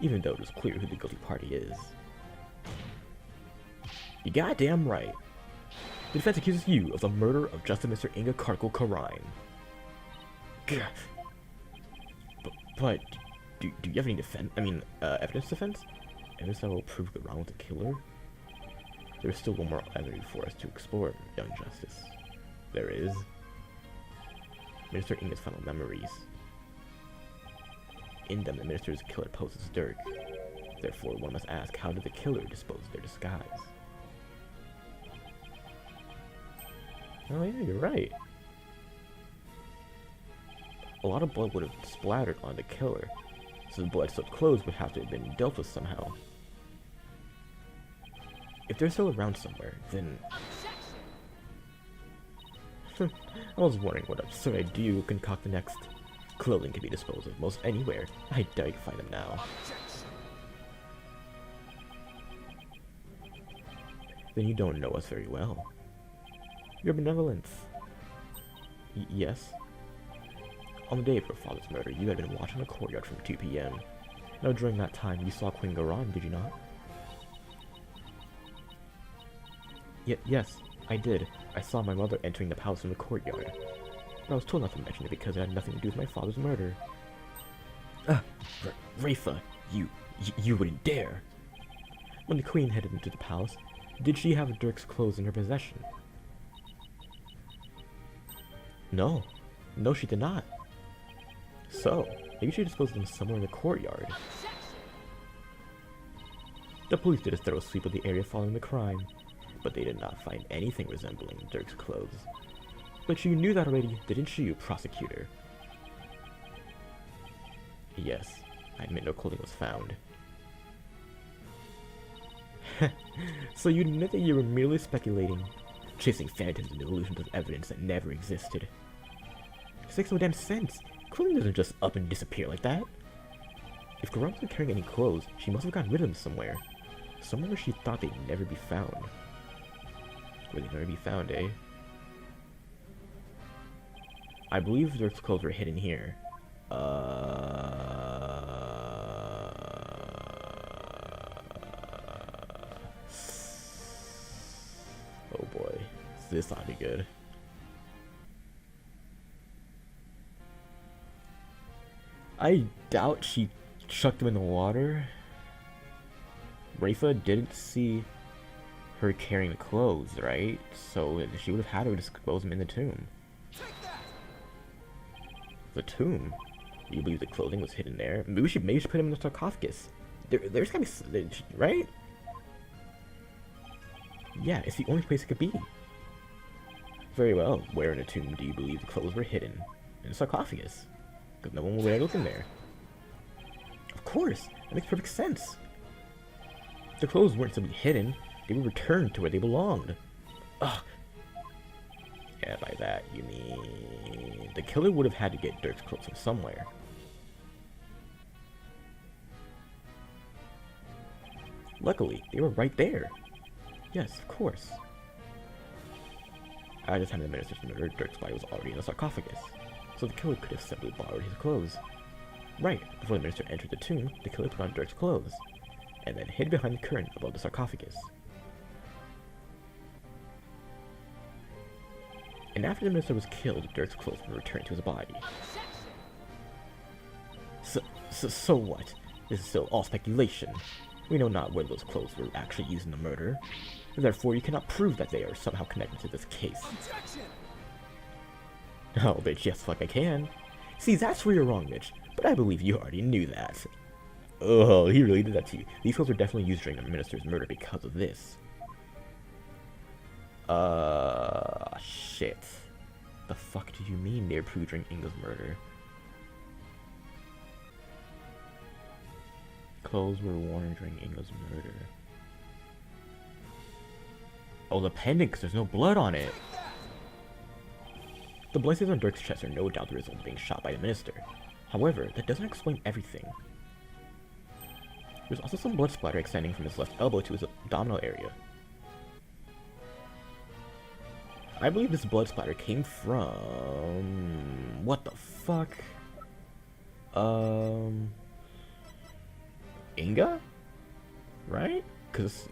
Speaker 1: Even though it is clear who the guilty party is. You goddamn right. The defense accuses you of the murder of Justice Mr. Inga Karkul Karine. But do you have any evidence defense? Evidence that will prove Garon was the killer? There is still one more avenue for us to explore, young Justice. There is Minister Inga's final memories. In them, the minister's killer poses Dirk. Therefore, one must ask, how did the killer dispose of their disguise? Oh yeah, you're right. A lot of blood would have splattered on the killer, so the blood-soaked clothes would have to have been dealt with somehow. If they're still around somewhere, then... I was wondering what absurd idea you concoct the next. Clothing can be disposed of most anywhere. I doubt you can find them now. Then you don't know us very well. Your benevolence. Yes? On the day of your father's murder, you had been watching the courtyard from 2 p.m. Now during that time, you saw Queen Garon, did you not? Yes, I did. I saw my mother entering the palace from the courtyard. But I was told not to mention it because it had nothing to do with my father's murder. Rafa, you wouldn't dare! When the queen headed into the palace, did she have Dirk's clothes in her possession? No, she did not. So, maybe she disposed of them somewhere in the courtyard. The police did a thorough sweep of the area following the crime, but they did not find anything resembling Dirk's clothes. But you knew that already, didn't you, prosecutor? Yes, I admit no clothing was found. So you admit that you were merely speculating, chasing phantoms and illusions of evidence that never existed. This makes no damn sense. Clothing doesn't just up and disappear like that. If Garon wasn't carrying any clothes, she must have gotten rid of them somewhere. Somewhere where she thought they'd never be found. Where they'd never be found, eh? I believe Dirk's clothes were hidden here. Oh boy, this ought to be good. I doubt she chucked them in the water. Rafa didn't see her carrying the clothes, right? So she would have had to dispose them in the tomb. The tomb? You believe the clothing was hidden there? Maybe she put him in the sarcophagus. There's gotta be, right? Yeah, it's the only place it could be. Very well. Where in the tomb do you believe the clothes were hidden? In the sarcophagus. Because no one will dare look in there. Of course! That makes perfect sense. The clothes weren't simply hidden. They were returned to where they belonged. Ugh. Yeah, by that, you mean... The killer would have had to get Dirk's clothes from somewhere. Luckily, they were right there. Yes, of course. At the time the minister's murder, Dirk's body was already in the sarcophagus, so the killer could have simply borrowed his clothes. Right, before the minister entered the tomb, the killer put on Dirk's clothes, and then hid behind the curtain above the sarcophagus. And after the minister was killed, Dirk's clothes were returned to his body. So what? This is still all speculation. We know not where those clothes were actually used in the murder. Therefore, you cannot prove that they are somehow connected to this case.
Speaker 3: Objection!
Speaker 1: Oh, bitch, yes, fuck I can. See, that's where you're wrong, Mitch. But I believe you already knew that. Oh, he really did that to you. These clothes were definitely used during the minister's murder because of this. Shit. The fuck do you mean they were proved during Inga's murder? Clothes were worn during Inga's murder. Oh, the pendant, because there's no blood on it. The blazes on Dirk's chest are no doubt the result of being shot by the minister. However, that doesn't explain everything. There's also some blood splatter extending from his left elbow to his abdominal area. I believe this blood splatter came from... what the fuck? Inga? Right? Cause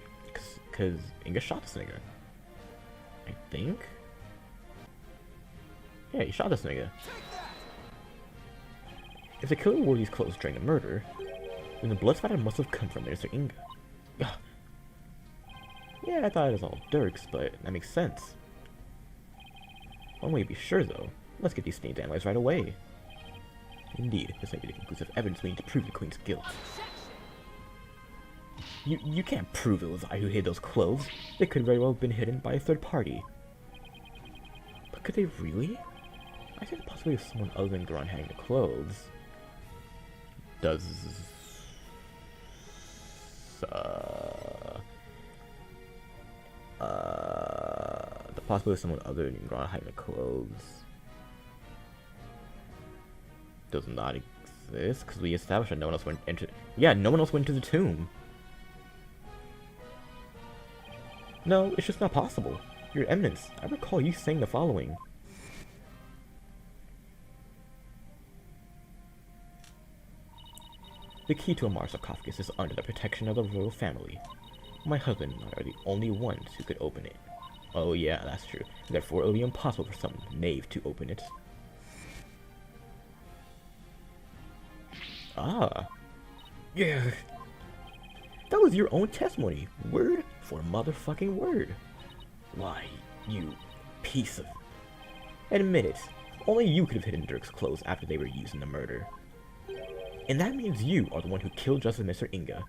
Speaker 1: Inga shot this nigga. I think? Yeah, he shot this nigga. If the killer wore these clothes during the murder, then the blood splatter must have come from Minister Inga. Ugh. Yeah, I thought it was all Dirk's, but that makes sense. One way to be sure, though. Let's get these stains analyzed right away. Indeed, this might be the conclusive evidence we need to prove the Queen's guilt. You can't prove it was I who hid those clothes. They could very well have been hidden by a third party. But could they really? I think possibly if someone other than Garan hiding the clothes. Does... the possibility of someone other than Garan hiding the clothes does not exist, because we established that no one else went into... Yeah, no one else went into the tomb. No, it's just not possible. Your Eminence, I recall you saying the following. The key to Amar's sarcophagus is under the protection of the royal family. My husband and I are the only ones who could open it. Oh yeah, that's true. Therefore, it will be impossible for some knave to open it. Ah. Yeah. That was your own testimony. Word for motherfucking word. Why, you piece of... Admit it. Only you could have hidden Dirk's clothes after they were used in the murder. And that means you are the one who killed Justice Mr. Inga.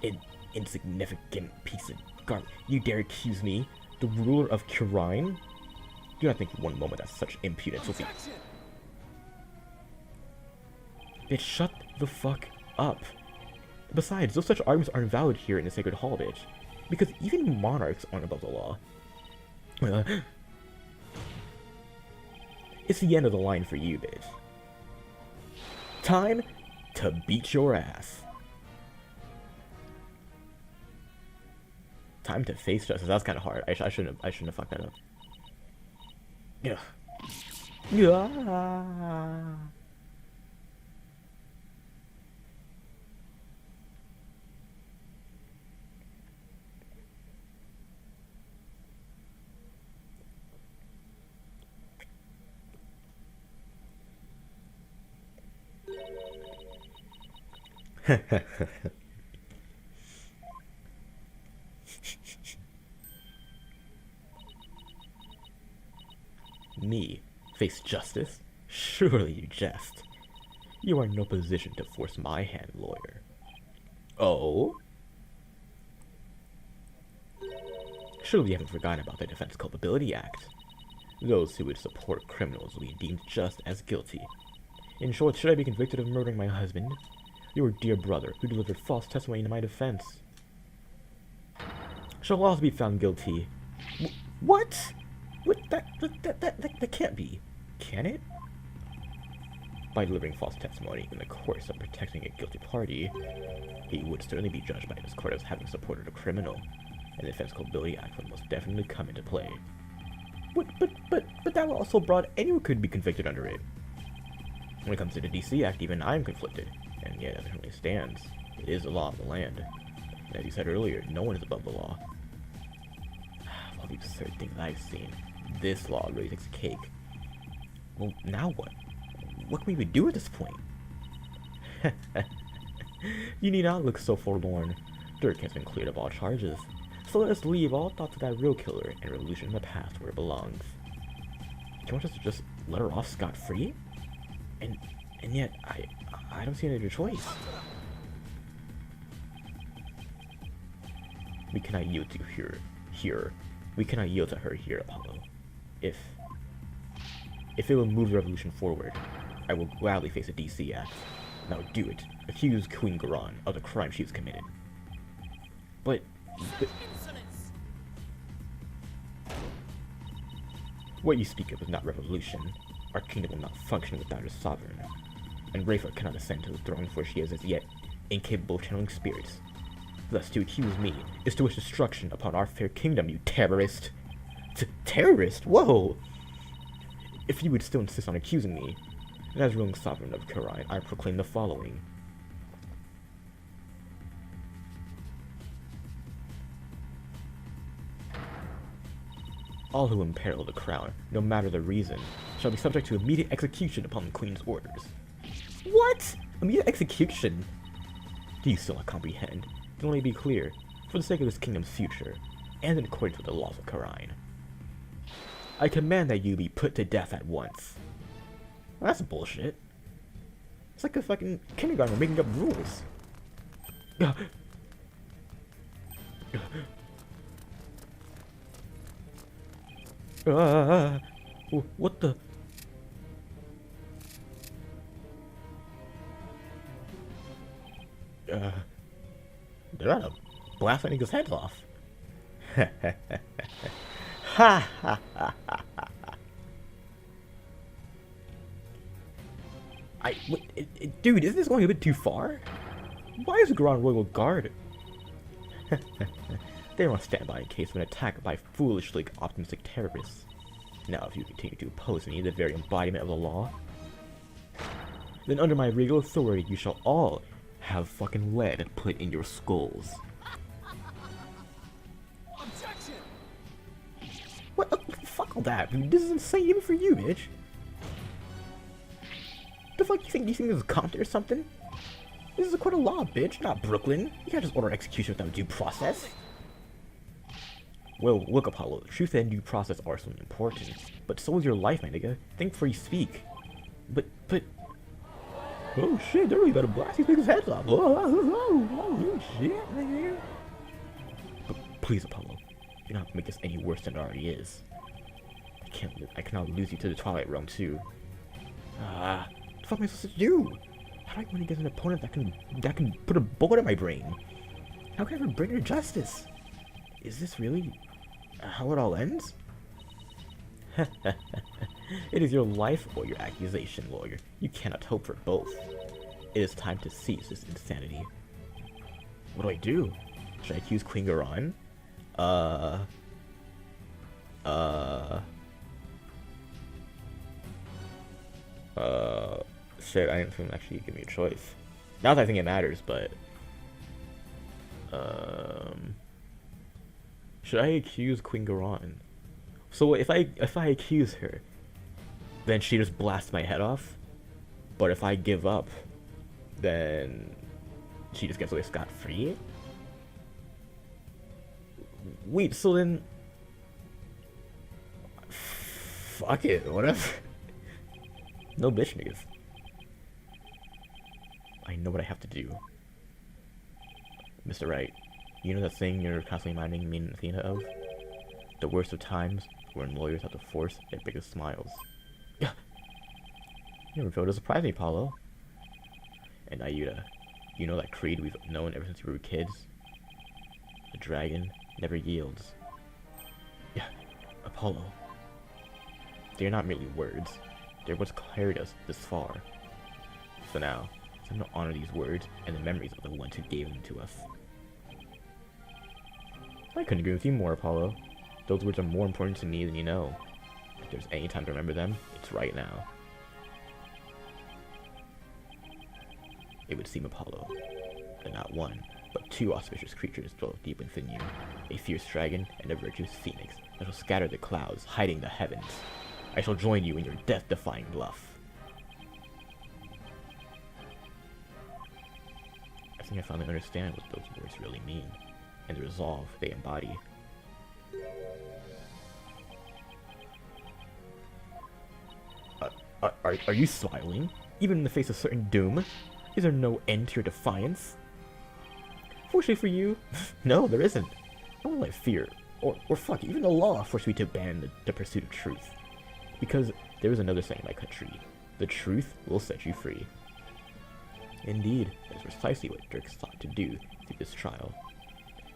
Speaker 1: An insignificant piece of garbage. You dare accuse me, the ruler of Khura'in? Do not think for one moment that such impudence will be... Bitch, shut the fuck up. Besides, those such arguments aren't valid here in the Sacred Hall, bitch. Because even monarchs aren't above the law. It's the end of the line for you, bitch. Time to beat your ass. Time to face justice. That was kind of hard. I shouldn't have fucked that up. Yeah. Yeah. Me face justice? Surely you jest. You are in no position to force my hand, lawyer. Oh? Surely you haven't forgotten about the Defense Culpability Act. Those who would support criminals will be deemed just as guilty. In short, should I be convicted of murdering my husband? Your dear brother, who delivered false testimony in my defense, shall also be found guilty. What? What? That can't be. Can it? By delivering false testimony in the course of protecting a guilty party, he would certainly be judged by this court as having supported a criminal, and the Defense Culpability Act would most definitely come into play. But that will also broad anyone could be convicted under it. When it comes to the DC Act, even I'm conflicted, and yet as it currently stands, it is the law of the land. And as you said earlier, no one is above the law. Of all the absurd things I've seen, this law really takes a cake. Well, now what? what can we even do at this point? You need not look so forlorn. Dirk has been cleared of all charges. So let us leave all thoughts of that real killer and revolution in the past where it belongs. Do you want us to just let her off scot-free? And yet, I don't see any other choice. We cannot yield to her here. We cannot yield to her here, Apollo. If it will move the revolution forward, I will gladly face a DC act. Now do it. Accuse Queen Garan of the crime she has committed. But what you speak of is not revolution. Our kingdom will not function without its sovereign. And Rafa cannot ascend to the throne, for she is as yet incapable of channeling spirits. Thus, to accuse me is to wish destruction upon our fair kingdom, you terrorist! Terrorist? Whoa! If you would still insist on accusing me, and as ruling sovereign of Khura'in, I proclaim the following. All who imperil the crown, no matter the reason, shall be subject to immediate execution upon the Queen's orders. What? Immediate execution? Do you still not comprehend? Then let me be clear, for the sake of this kingdom's future, and in accordance with the laws of Khura'in, I command that you be put to death at once. Well, that's bullshit. It's like a fucking kindergartner making up rules. What the? They're out of blasting his heads off. Ha ha ha ha ha. Dude, isn't this going a bit too far? Why is the Grand Royal Guard? They are on standby in case of an attack by foolishly optimistic terrorists. Now, if you continue to oppose me, the very embodiment of the law, then under my regal authority, you shall all have fucking lead put in your skulls.
Speaker 3: Objection!
Speaker 1: What? Fuck all that, dude. This is insane even for you, bitch. The fuck you think this is Compton or something? This is a court of law, bitch, not Brooklyn. You can't just order execution without due process. Well, look, Apollo, truth and due process are something important, but so is your life, my nigga. Think before you speak. But... Oh shit, they're really about to blast these niggas' heads off. Oh shit, nigga. But please, Apollo, do not make this any worse than it already is. I cannot lose you to the Twilight Realm, too. What the fuck am I supposed to do? How do I win against an opponent that can put a bullet in my brain? How can I ever bring her justice? Is this really how it all ends? It is your life or your accusation, lawyer. You cannot hope for both. It is time to cease this insanity. What do I do? Should I accuse Queen Garan? Shit, I didn't think actually give me a choice. Not that I think it matters, but should I accuse Queen Garan? So if I accuse her, then she just blasts my head off. But if I give up, then she just gets away scot-free? Wait, so then... Fuck it, whatever. No bitch niggas. I know what I have to do. Mr. Wright, you know that thing you're constantly reminding me and Athena of? The worst of times, when lawyers have to force their biggest smiles. You never failed to surprise me, Apollo. And Ayuda, you know that creed we've known ever since we were kids? The dragon never yields. Yeah, Apollo. They are not merely words. They're what's carried us this far. So now, it's time to honor these words and the memories of the ones who gave them to us. I couldn't agree with you more, Apollo. Those words are more important to me than you know. If there's any time to remember them, it's right now. It would seem, Apollo, that not one, but two auspicious creatures dwell deep within you. A fierce dragon and a virtuous phoenix that shall scatter the clouds, hiding the heavens. I shall join you in your death-defying bluff. I think I finally understand what those words really mean, and the resolve they embody. Are you smiling? Even in the face of certain doom? Is there no end to your defiance? Fortunately for you, no, there isn't. I won't let fear, or fuck, even the law force me to abandon the pursuit of truth. Because there is another saying in my country, the truth will set you free. Indeed, that is precisely what Dirk sought to do through this trial.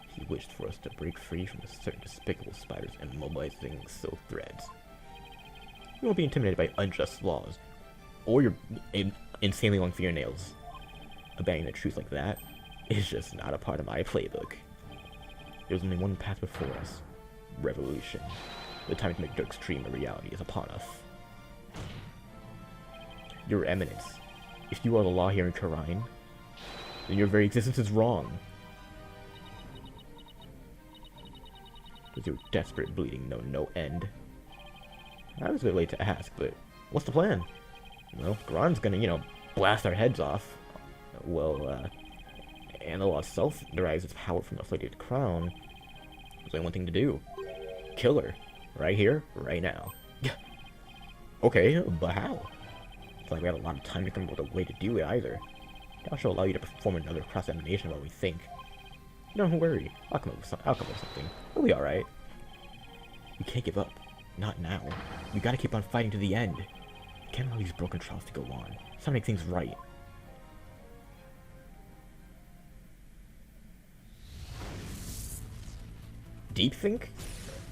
Speaker 1: He wished for us to break free from certain despicable spiders and mobilizing silk threads. You won't be intimidated by unjust laws, or your insanely long fingernails. Abandoning the truth like that is just not a part of my playbook. There's only one path before us. Revolution. The time to make Dirk's dream a reality is upon us. Your Eminence, if you are the law here in Khura'in, then your very existence is wrong. Does your desperate bleeding know no end? I was a bit late to ask, but what's the plan? Well, Garon's gonna, blast our heads off. Well, and the law itself derives its power from the afflicted crown. There's only one thing to do. Kill her. Right here, right now. Okay, but how? It's like we have a lot of time to come up with a way to do it either. That should allow you to perform another cross-examination while we think. Don't worry, I'll come up with something. We'll be alright. We can't give up. Not now. We gotta keep on fighting to the end. Can't allow these broken trials to go on. It's time to make things right. Deep think?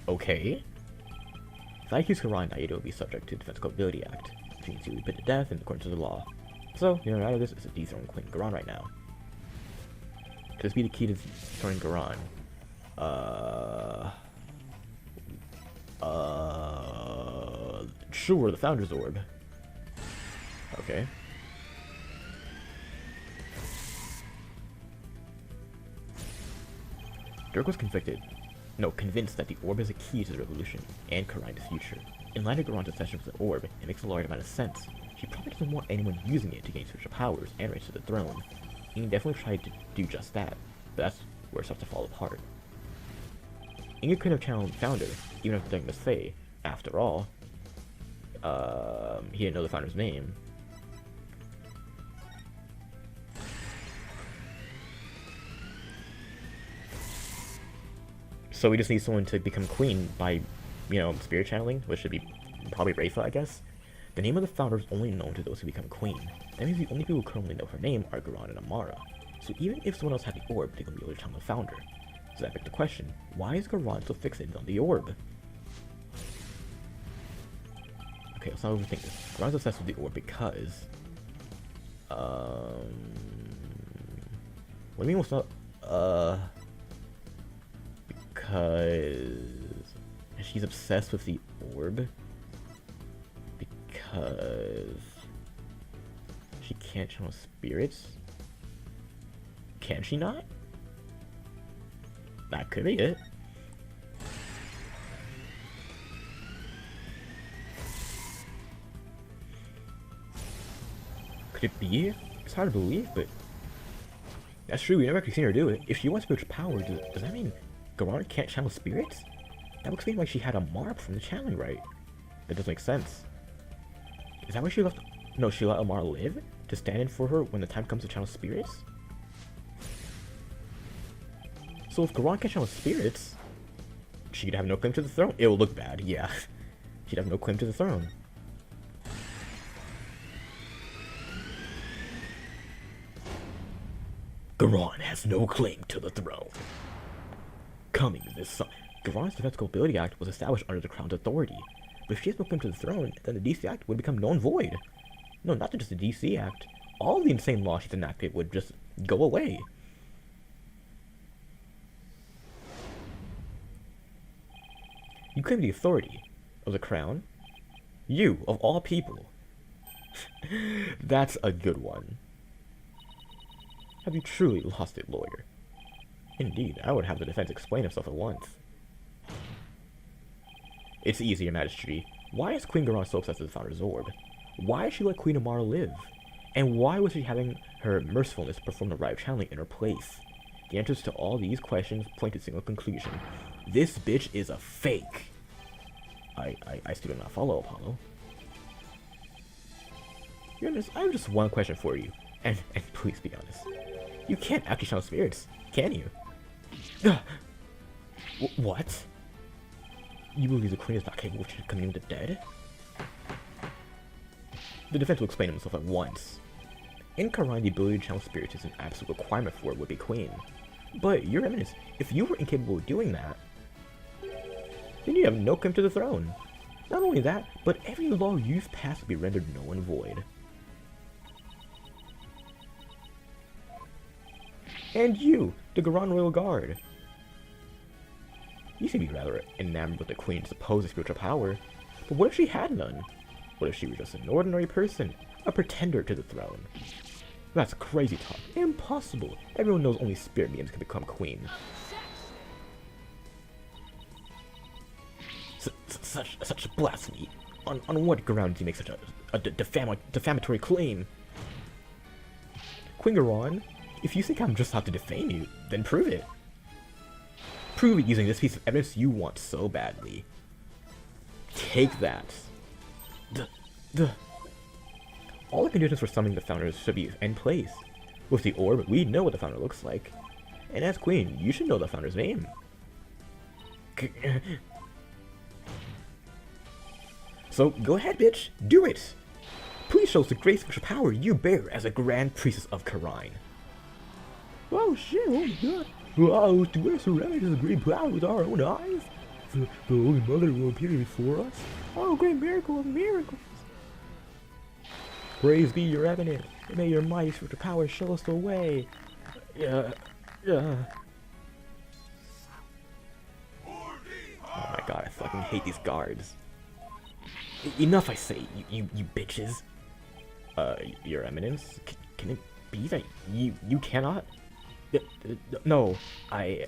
Speaker 1: Okay. If I accuse Khura'in, Naito will be subject to the Defense Culpability Act, which means he will be put to death in accordance with the law. So, the only out of this is to dethrone Queen Garon right now. Could this be the key to dethroning Garon? Sure, the Founder's Orb. Okay. Dirk was convinced that the orb is a key to the revolution and Khura'in's future. In light of Garon's obsession with the orb, it makes a large amount of sense. She probably doesn't want anyone using it to gain spiritual powers and rise to the throne. He definitely tried to do just that, but that's where it starts to fall apart. Inge couldn't have challenged Founder, even after telling the Fae. After all, he didn't know the Founder's name. So we just need someone to become queen by, spirit channeling, which should be probably Rayfa, I guess. The name of the Founder is only known to those who become queen. That means the only people who currently know her name are Garon and Amara. So even if someone else had the orb, they can be able to channel the Founder. So that begs the question, why is Garon so fixated on the orb? Okay, let's not overthink this. Garon's obsessed with the orb because... What do you mean what's not... Because... She's obsessed with the orb? Because... She can't channel spirits? Can she not? That could be it. Could it be? It's hard to believe, but... That's true, we never actually seen her do it. If she wants spiritual power, does that mean Garon can't channel spirits? That would explain why she had Amara from the channeling right. That doesn't make sense. Is that why she left... No, she let Amara live? To stand in for her when the time comes to channel spirits? So if Garon can channel spirits, she'd have no claim to the throne. It will look bad, yeah. She'd have no claim to the throne. Garon has no claim to the throne. Coming this summer, Garon's Defense Culpability Act was established under the Crown's authority. But if she has no claim to the throne, then the DC Act would become null and void. No, not just the DC Act. All the insane laws she's enacted would just go away. You claim the authority of the Crown? You, of all people. That's a good one. Have you truly lost it, lawyer? Indeed, I would have the defense explain himself at once. It's easy, Your Majesty. Why is Queen Garon so obsessed with the Founder's Orb? Why did she let Queen Amara live? And why was she having her mercifulness perform the rite of channeling in her place? The answers to all these questions point to a single conclusion. This bitch is a fake. I still do not follow, Apollo. Your Highness, I have just one question for you. And please be honest. You can't actually channel spirits, can you? What? You believe the Queen is not capable of coming the dead? The defense will explain himself at once. In Khura'in, the ability to channel spirits is an absolute requirement for a would-be queen. But, Your Eminence, if you were incapable of doing that, then you have no claim to the throne. Not only that, but every law you've passed will be rendered null and void. And you, the Garan Royal Guard. You seem to be rather enamored with the Queen's supposed spiritual power, but what if she had none? What if she were just an ordinary person, a pretender to the throne? That's crazy talk. Impossible. Everyone knows only spirit mediums can become queen. Such blasphemy. On what grounds do you make such a defamatory claim? Queen Garan, if you think I'm just out to defame you, then prove it. Prove it using this piece of evidence you want so badly. Take that. All the conditions for summoning the founders should be in place. With the orb, we know what the founder looks like. And as queen, you should know the founder's name. So go ahead, bitch. Do it! Please show us the great spiritual power you bear as a Grand Priestess of Khura'in. Oh shit, oh my god. Wow, to witness her remedy is a great power with our own eyes. The Holy Mother will appear before us. Oh, great miracle of miracles. Praise be your eminence. May your mighty spiritual power show us the way. Oh my god, I fucking hate these guards. Enough, I say, you bitches. Your eminence, can it be that you cannot? No, I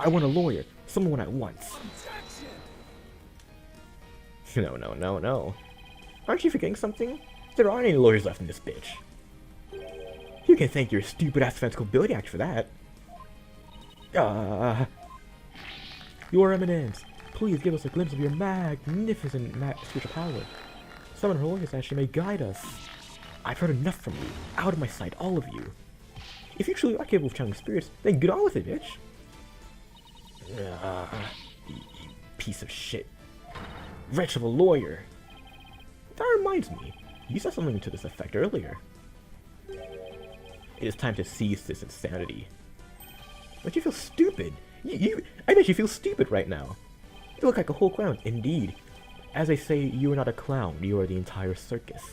Speaker 1: want a lawyer, someone at once. No. Aren't you forgetting something? There aren't any lawyers left in this bitch. You can thank your stupid-ass Defense Ability Act for that. Your Eminence, please give us a glimpse of your magnificent spiritual power. Summon her lawyers that she may guide us. I've heard enough from you. Out of my sight, all of you. If you truly are capable of channeling spirits, then get on with it, bitch. You piece of shit. Wretch of a lawyer. That reminds me, you said something to this effect earlier. It is time to cease this insanity. Don't you feel stupid? I bet you feel stupid right now. You look like a whole clown, indeed. As they say, you are not a clown, you are the entire circus.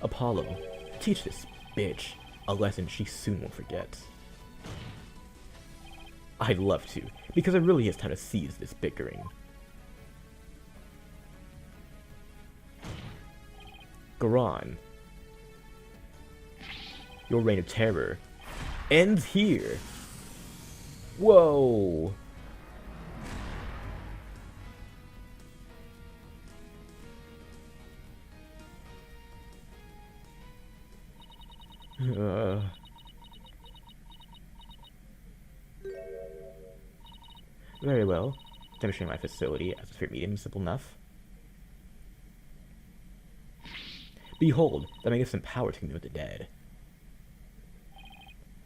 Speaker 1: Apollo, teach this bitch a lesson she soon will forget. I'd love to, because it really is time to cease this bickering. Garan, your reign of terror ends here. Whoa. Very well. Demonstrating my facility as a spirit medium is simple enough. Behold, the magnificent power to commune with the dead.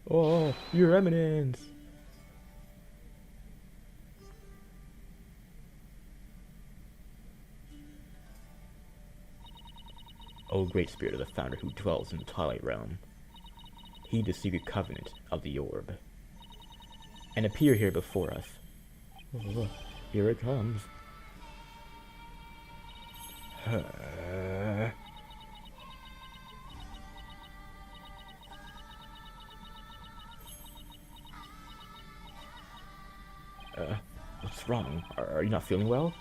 Speaker 1: Oh, your eminence! O great spirit of the founder who dwells in the Twilight Realm, heed the secret covenant of the orb, and appear here before us. Oh, here it comes. What's wrong? Are you not feeling well?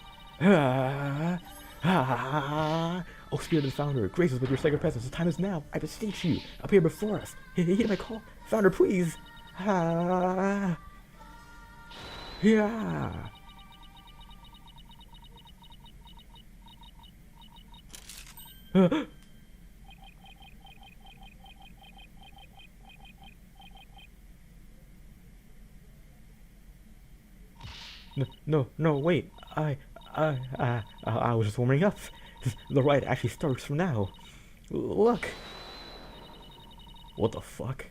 Speaker 1: Oh, spirit of the founder, grace us with your sacred presence. The time is now. I beseech you, appear before us. Heed my call. Founder, please. Yeah. No, wait. I was just warming up. The ride actually starts from now. Look. What the fuck?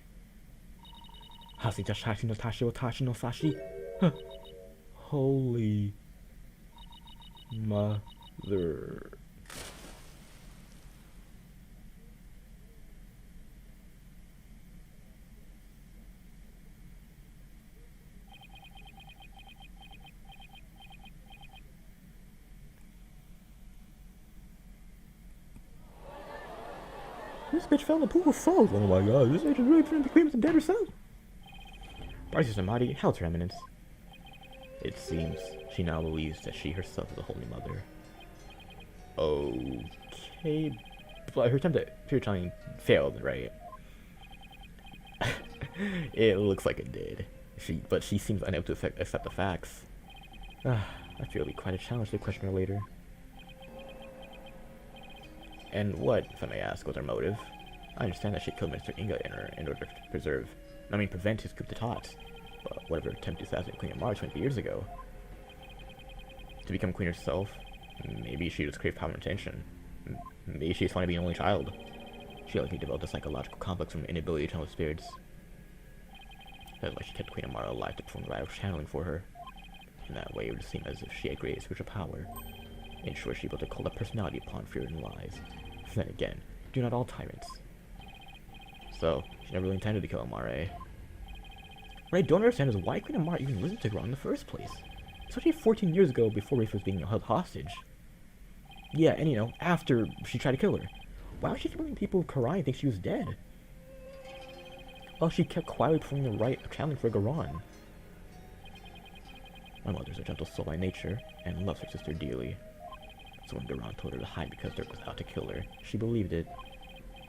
Speaker 1: Hasi Tashi no Tashi o Tashi no Sashi. Huh. Holy mother. This bitch fell in the pool of salt. Oh my god, this bitch is really trying to claim it's dead herself. Princess Amadi held her eminence. It seems she now believes that she herself is the Holy Mother. Okay, but her attempt at pure-telling failed, right? It looks like it did. But she seems unable to accept the facts. I feel it'll be quite a challenge to question her later. And what, if I may ask, was her motive? I understand that she killed Mr. Inga in order to prevent his coup d'etat. But whatever attempt to assassinate Queen Amara 20 years ago. To become queen herself, maybe she just craved power and attention. Maybe she just wanted to be an only child. She likely developed a psychological complex from an inability to channel spirits. That's why she kept Queen Amara alive to perform the rite of channeling for her. In that way, it would seem as if she had great spiritual power. In short, she built a cult of personality upon fear and lies. Then again, do not all tyrants. So, she never really intended to kill Amare. What I don't understand is why Queen Amara even listened to Garon in the first place. Especially 14 years ago, before Rafe was being held hostage. Yeah, and you know, after she tried to kill her. Why was she letting people of Karai think she was dead? Well, she kept quietly performing the rite of channeling for Garon. My mother's a gentle soul by nature, and loves her sister dearly. So when Garon told her to hide because Dirk was out to kill her, she believed it.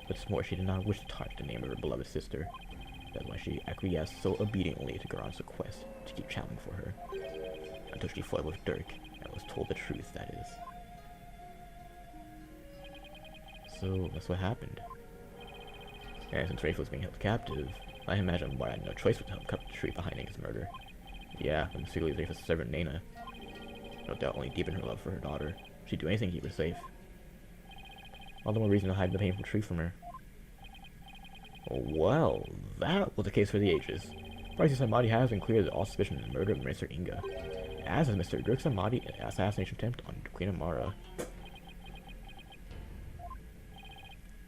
Speaker 1: What's more, she did not wish to tarnish the name of her beloved sister. That's why she acquiesced so obediently to Garon's request to keep channeling for her. Until she fled with Dirk, and was told the truth, that is. So, that's what happened. And since Rafe was being held captive, I imagine why I had no choice but to help cut the truth behind Inga's murder. Yeah, and secretly Rafe's servant Nena. No doubt only deepened her love for her daughter. She'd do anything to keep her safe. All the more reason to hide the painful truth from her. Well, that was the case for the ages. Princess Amadi has been cleared of all suspicion of the murder of Mr. Inga, as is Mr. Dirk Amadi assassination attempt on Queen Amara.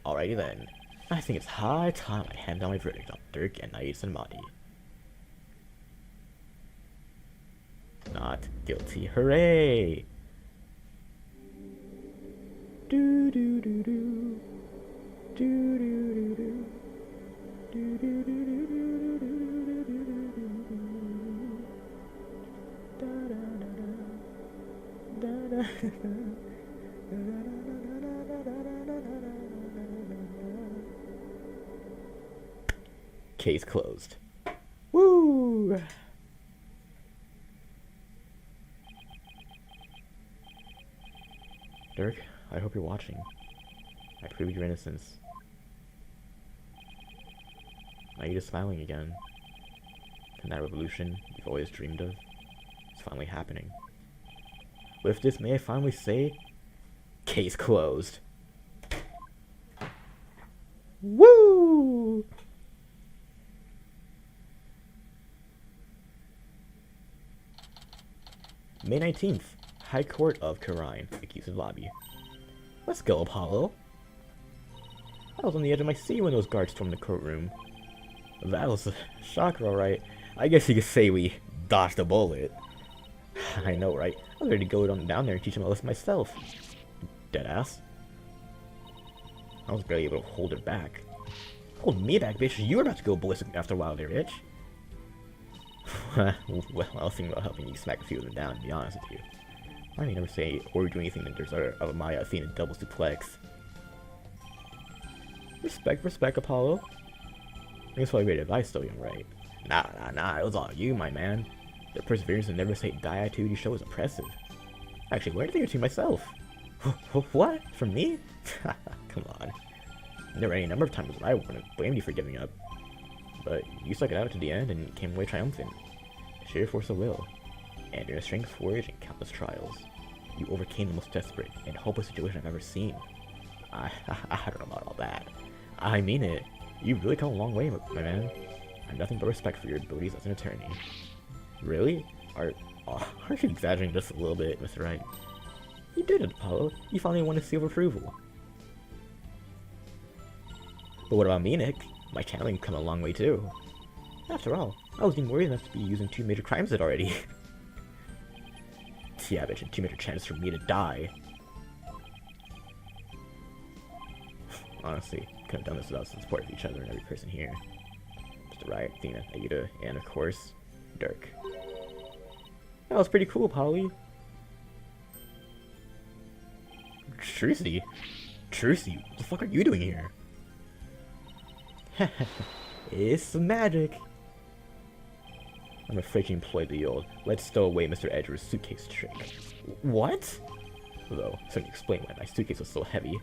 Speaker 1: Alrighty then, I think it's high time I hand down my verdict on Dirk and Nais Amadi. Not guilty, hooray! Do do do do do do do do. Case closed. Woo! Dirk, I hope you're watching. I proved your innocence. Now you're just smiling again. And that revolution you've always dreamed of is finally happening. With this, may I finally say, case closed. Woo! May 19th, High Court of Khura'in, Accused Lobby. Let's go, Apollo. I was on the edge of my seat when those guards stormed the courtroom. That was a shocker, alright. I guess you could say we dodged a bullet. I know, right? I was ready to go down there and teach them a lesson myself. Deadass. I was barely able to hold her back. Hold me back, bitch. You were about to go ballistic after a while there, bitch. Well, I was thinking about helping you smack a few of them down, to be honest with you. I may never say or do anything that deserves of Maya Athena double suplex. Respect, Apollo. I think it's probably great advice, though, young right? Nah, it was all you, my man. The perseverance and never say die attitude you show is impressive. Actually, where did I think to myself? What? From me? Come on. There were any number of times when I would have blamed you for giving up. But you stuck it out to the end and came away triumphant. Sheer force of will, and your strength forged in countless trials. You overcame the most desperate and hopeless situation I've ever seen. I don't know about all that. I mean it. You've really come a long way, my man. I have nothing but respect for your abilities as an attorney. Really? Aren't you exaggerating just a little bit, Mr. Wright? You did it, Apollo. You finally won a seal of approval. But what about me, Nick? My channeling come a long way too. After all, I was even worried enough to be using 2 major crimes it already. Yeah, bitch, 2 major chances for me to die. Honestly, could have done this without the support of each other and every person here. Mr. Wright, Athena, Aida, and of course, Dirk. That was pretty cool, Polly. Trucy? Trucy, what the fuck are you doing here? It's magic. I'm afraid you employed the old "let's stow away Mr. Edgeworth's suitcase" trick. What? Though, so you explain why my suitcase was so heavy.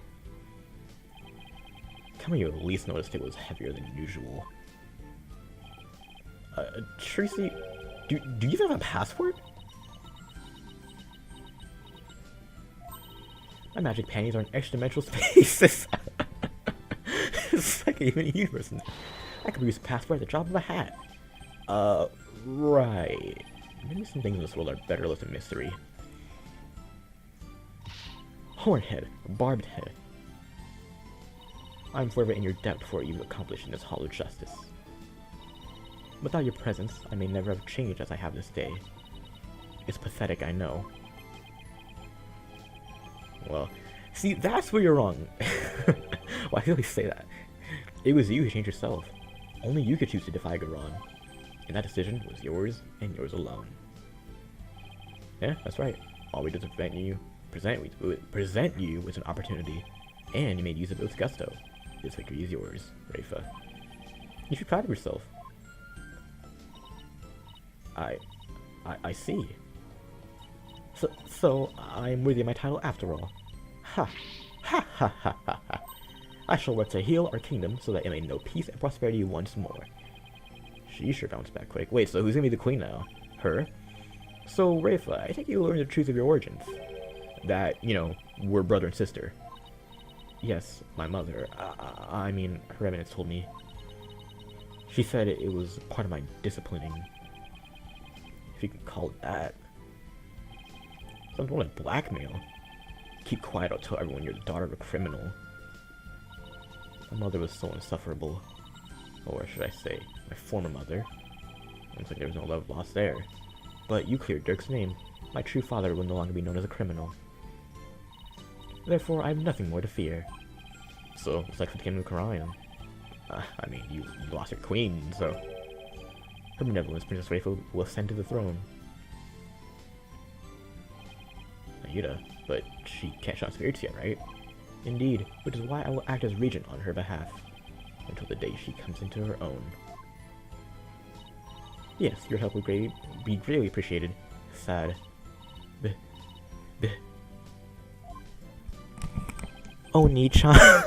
Speaker 1: Come on, you at least noticed it was heavier than usual. Tracy, do you even have a passport? My magic panties are in extra-dimensional spaces. It's like even a universe. I could use a passport at the drop of a hat. Right. Maybe some things in this world are better left a mystery. Hornhead, barbed head. I'm forever in your debt for what you've accomplished in this hall of justice. Without your presence, I may never have changed as I have this day. It's pathetic, I know. Well, see, that's where you're wrong. Why do I say that? It was you who changed yourself. Only you could choose to defy Garon. And that decision was yours and yours alone. Yeah, that's right. All we did was present you with an opportunity, and you made use of it with gusto. This victory is yours, Rafa. You should be proud of yourself. I see. So I'm worthy of my title after all. Ha! Ha ha ha ha ha! I shall work to heal our kingdom so that it may know peace and prosperity once more. She sure bounced back quick. Wait, so who's gonna be the queen now? Her? So, Rafa, I think you learned the truth of your origins. That, you know, we're brother and sister. Yes, my mother. I mean, her eminence told me. She said it was part of my disciplining. If you can call it that. Something like blackmail. Keep quiet, I'll tell everyone you're the daughter of a criminal. My mother was so insufferable. Or should I say, my former mother. Looks like there was no love lost there. But you cleared Dirk's name. My true father will no longer be known as a criminal. Therefore, I have nothing more to fear. So, it's like for the Kingdom of Kharian. I mean, you lost your queen, so... Her benevolence, Princess Rafa, will ascend to the throne. Aida, but she can't shout spirits yet, right? Indeed, which is why I will act as regent on her behalf. Until the day she comes into her own. Yes, your help will be greatly appreciated. Sad. Bleh. Bleh. Oni-chan.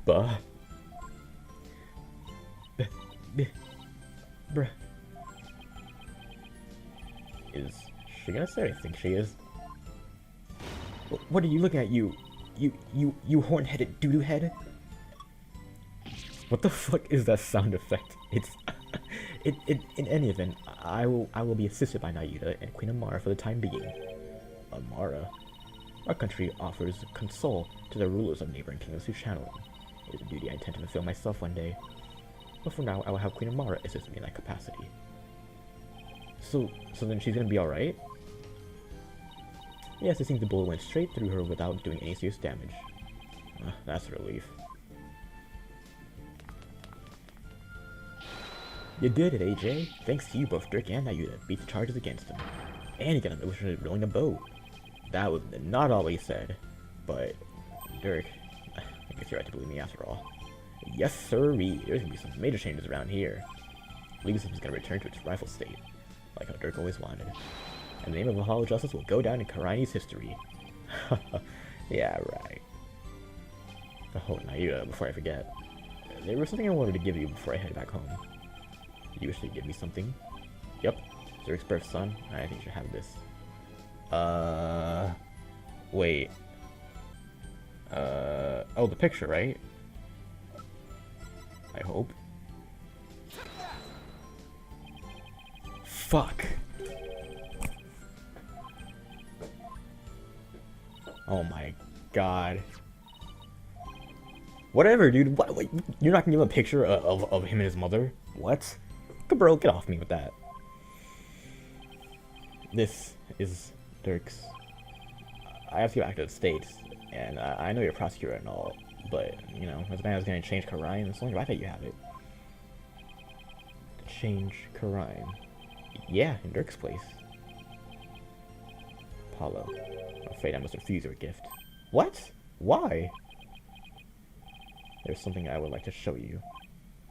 Speaker 1: Bah. Bruh. Is she gonna say? I think she is. What are you looking at, you horn-headed doo-doo head? What the fuck is that sound effect? It's... in any event, I will be assisted by Naida and Queen Amara for the time being. Amara? Our country offers console to the rulers of neighboring kingdoms through channeling. It is a duty I intend to fulfill myself one day. But for now, I will have Queen Amara assist me in that capacity. So then she's gonna be alright? Yes, it seems the bullet went straight through her without doing any serious damage. That's a relief. You did it, AJ. Thanks to you, both Dirk and Naida beat the charges against him. And he got a notion of rolling a bow. That was not all he said. But, Dirk, I guess you're right to believe me after all. Yes, sirree. There's gonna be some major changes around here. Legalism is gonna return to its rightful state. like how Dirk always wanted. And the name of Apollo Justice will go down in Karaini's history. Yeah, right. Oh, Naira, before I forget. There was something I wanted to give you before I head back home. You wish to give me something? Yep. Zerg's birth son. I think you should have this. Wait. Oh, the picture, right? I hope. Fuck. Oh my god. Whatever, dude. What? Like, you're not gonna give him a picture of him and his mother? What? Bro, get off me with that. This is Dirk's. I have 2 active states, and I know you're a prosecutor and all, but, you know, as a man who's gonna change Khura'in, it's only right that you have it. Change Khura'in. Yeah, in Dirk's place. Apollo. I'm afraid I must refuse your gift. What? Why? There's something I would like to show you.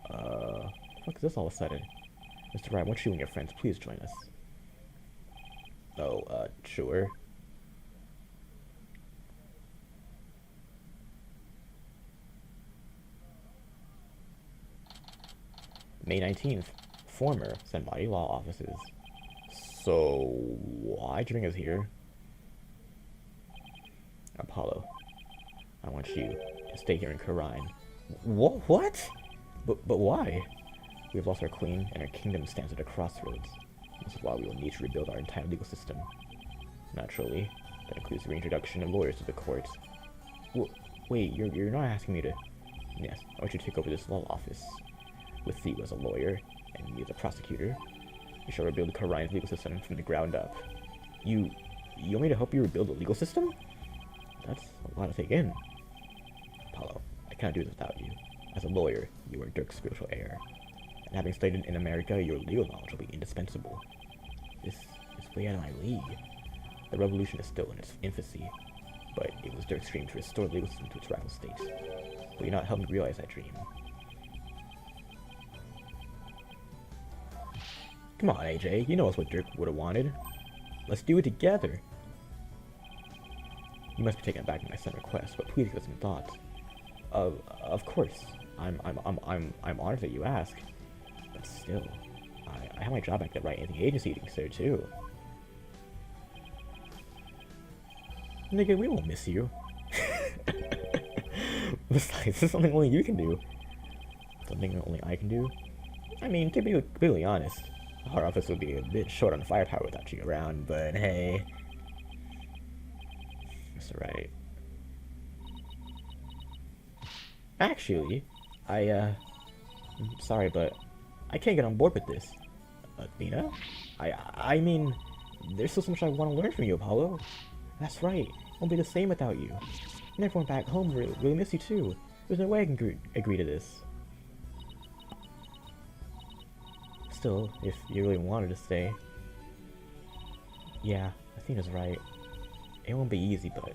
Speaker 1: What the fuck is this all of a sudden? Mr. Wright, won't you and your friends please join us? Oh, sure. May 19th. Former Senbadi Law Offices. So, why'd you bring us here? Apollo, I want you to stay here in Khura'in. What? But why? We have lost our queen, and our kingdom stands at a crossroads. This is why we will need to rebuild our entire legal system. Naturally, that includes the reintroduction of lawyers to the court. Wait, you're not asking me to... Yes, I want you to take over this law office. With you as a lawyer, and me as a prosecutor, we shall rebuild Khura'in's legal system from the ground up. You want me to help you rebuild the legal system? That's a lot to take in. Apollo, I cannot do this without you. As a lawyer, you are Dirk's spiritual heir. And having studied in America, your legal knowledge will be indispensable. This is way out of my league. The revolution is still in its infancy, but it was Dirk's dream to restore the legal system to its rightful state. Will you not help me realize that dream? Come on, AJ, you know what Dirk would have wanted. Let's do it together. You must be taken aback by my sudden request, but please give it some thought. Of course. I'm honored that you ask. But still, I have my job back at the right agency to consider too. Nigga, we won't miss you. Besides, this is something only you can do. Something only I can do? I mean, to be completely honest, our office would be a bit short on firepower without you around, but hey. That's right. Actually, I'm sorry, but I can't get on board with this. Athena? I mean, there's still so much I want to learn from you, Apollo. That's right. It won't be the same without you. And everyone back home really miss you too. There's no way I can agree to this. Still, if you really wanted to stay. Yeah, Athena's right. It won't be easy, but...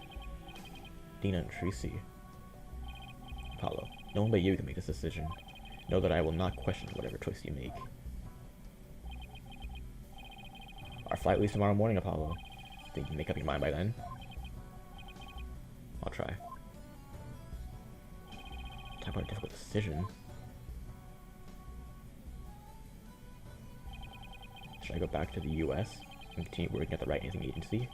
Speaker 1: Dina and Tracy. Apollo, no one but you can make this decision. Know that I will not question whatever choice you make. Our flight leaves tomorrow morning, Apollo. Think you can make up your mind by then? I'll try. Talk about a difficult decision. Should I go back to the US and continue working at the right agency?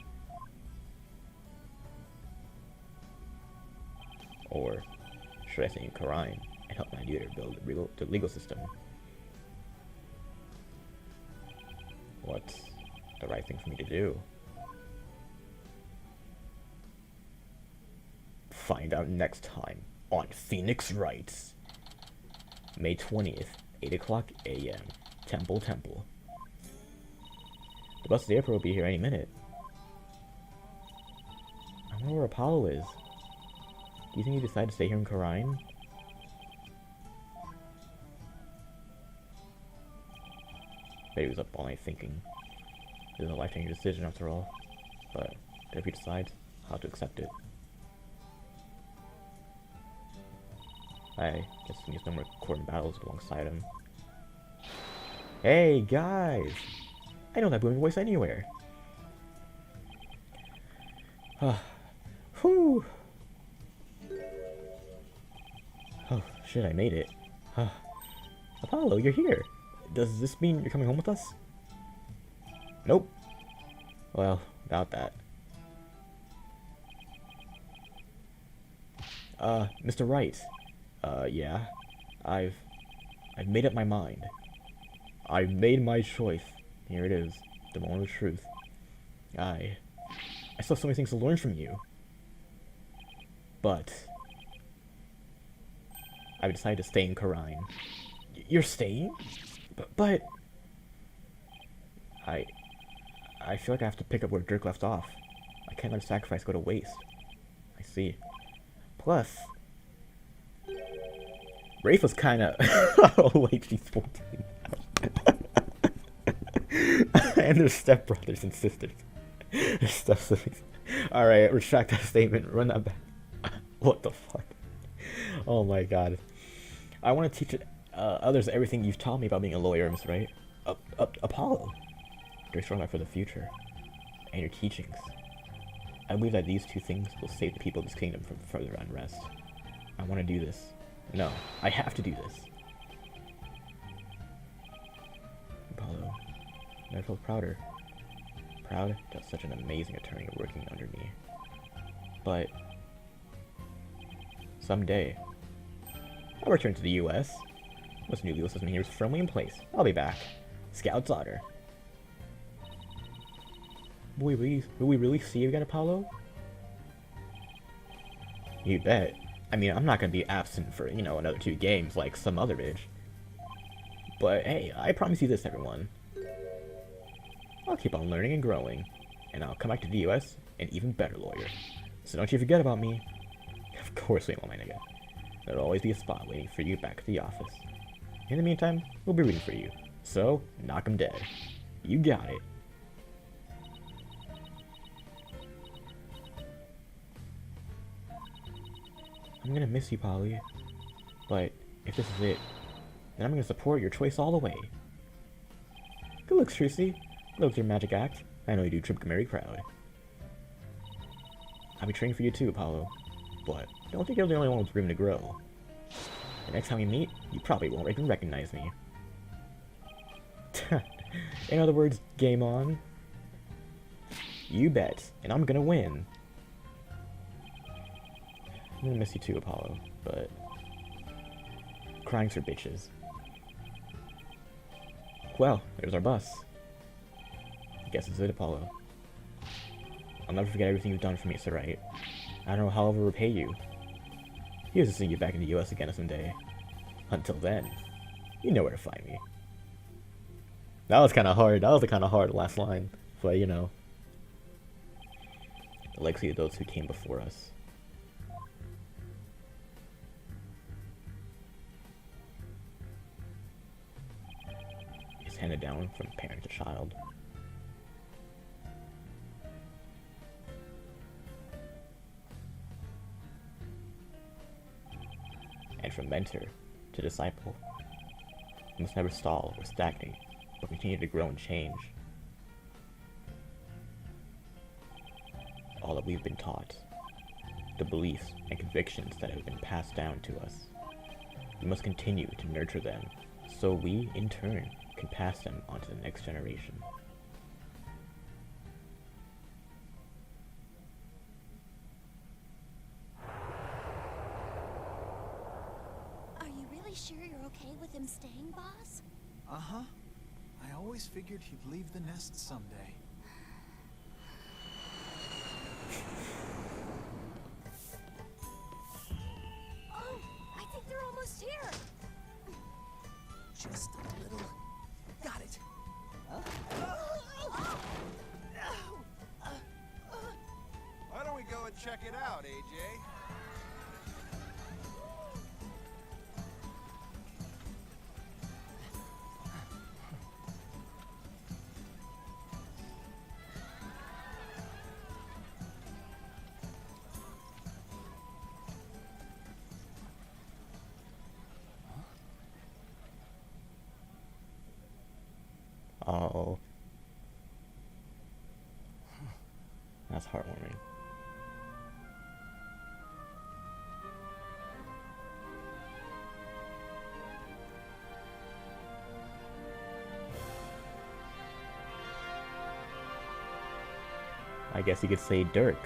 Speaker 1: Or should I stay in Khura'in and help my leader build the legal system? What's the right thing for me to do? Find out next time on Phoenix Writes. May 20th, 8 o'clock a.m. Temple. The bus to the airport will be here any minute. I wonder where Apollo is. Do you think he decided to stay here in Khura'in? Bet he was up all night thinking. This is a life-changing decision after all. But if he decides, how to accept it. I guess he needs no more court and battles alongside him. Hey guys! I know that booming voice anywhere. Whew. Oh, shit, I made it. Apollo, you're here. Does this mean you're coming home with us? Nope. Well, about that. Mr. Wright. Yeah. I've made up my mind. I've made my choice. Here it is. The moment of truth. I still have so many things to learn from you. But I've decided to stay in Khura'in. You're staying? But I feel like I have to pick up where Dirk left off. I can't let a sacrifice go to waste. I see. Plus, Rafe was kinda... oh wait, she's 14. And they're stepbrothers and sisters. They're step-siblings. Alright, retract that statement. Run that back. What the fuck? Oh my god. I want to teach others everything you've taught me about being a lawyer, Mr. Wright. Apollo. You're strong enough for the future. And your teachings. I believe that these two things will save the people of this kingdom from further unrest. I want to do this. No, I have to do this. Apollo. Never felt prouder. Proud to have such an amazing attorney working under me. But someday, I'll return to the U.S. This new legal system here is firmly in place. I'll be back. Scout's honor. Will we really see you again, Apollo? You bet. I mean, I'm not gonna be absent for, you know, another 2 games like some other bitch. But hey, I promise you this, everyone. I'll keep on learning and growing. And I'll come back to the US an even better lawyer. So don't you forget about me. Of course we won't, my nigga. There'll always be a spot waiting for you back at the office. In the meantime, we'll be rooting for you. So, knock 'em dead. You got it. I'm gonna miss you, Polly. But if this is it, then I'm gonna support your choice all the way. Good looks, Trucy. Good looks, your magic act. I know you do trip Mary proud. I'll be training for you too, Apollo. But don't think you're the only one with room to grow. The next time we meet, you probably won't even recognize me. In other words, game on. You bet, and I'm gonna win. I'm gonna miss you too, Apollo, but crying's for bitches. Well, there's our bus. I guess it's it, Apollo. I'll never forget everything you've done for me, Sir Wright. I don't know how I'll ever repay you. Here's to seeing you back in the US again someday. Until then, you know where to find me. That was kind of hard. That was a kind of hard last line, but you know, the legacy of those who came before us. It's handed down from parent to child. And from mentor to disciple. We must never stall or stagnate, but continue to grow and change. All that we've been taught, the beliefs and convictions that have been passed down to us, we must continue to nurture them, so we, in turn, can pass them on to the next generation.
Speaker 4: Sure you're okay with him staying, boss?
Speaker 3: Uh-huh. I always figured he'd leave the nest someday.
Speaker 4: Oh, I think they're almost here.
Speaker 3: Just a little. Got it. Huh?
Speaker 5: Why don't we go and check it out, AJ?
Speaker 1: Oh. That's heartwarming. I guess you could say Dirk.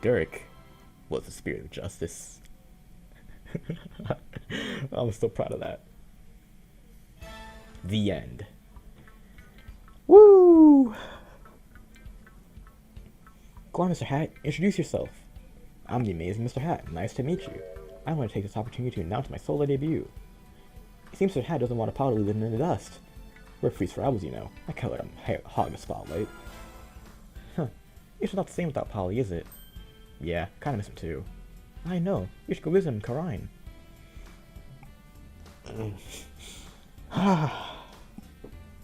Speaker 1: Dirk was the spirit of justice. I'm so proud of that. The end. Woo! Go on, Mr. Hat. Introduce yourself. I'm the amazing Mr. Hat. Nice to meet you. I want to take this opportunity to announce my solo debut. It seems Mr. Hat doesn't want Apollo living in the dust. We're freeze for rebels, you know. I can't let him hog the spotlight. Huh. It's not the same without Polly, is it? Yeah, kinda miss him too. I know. You should go visit him, Karine.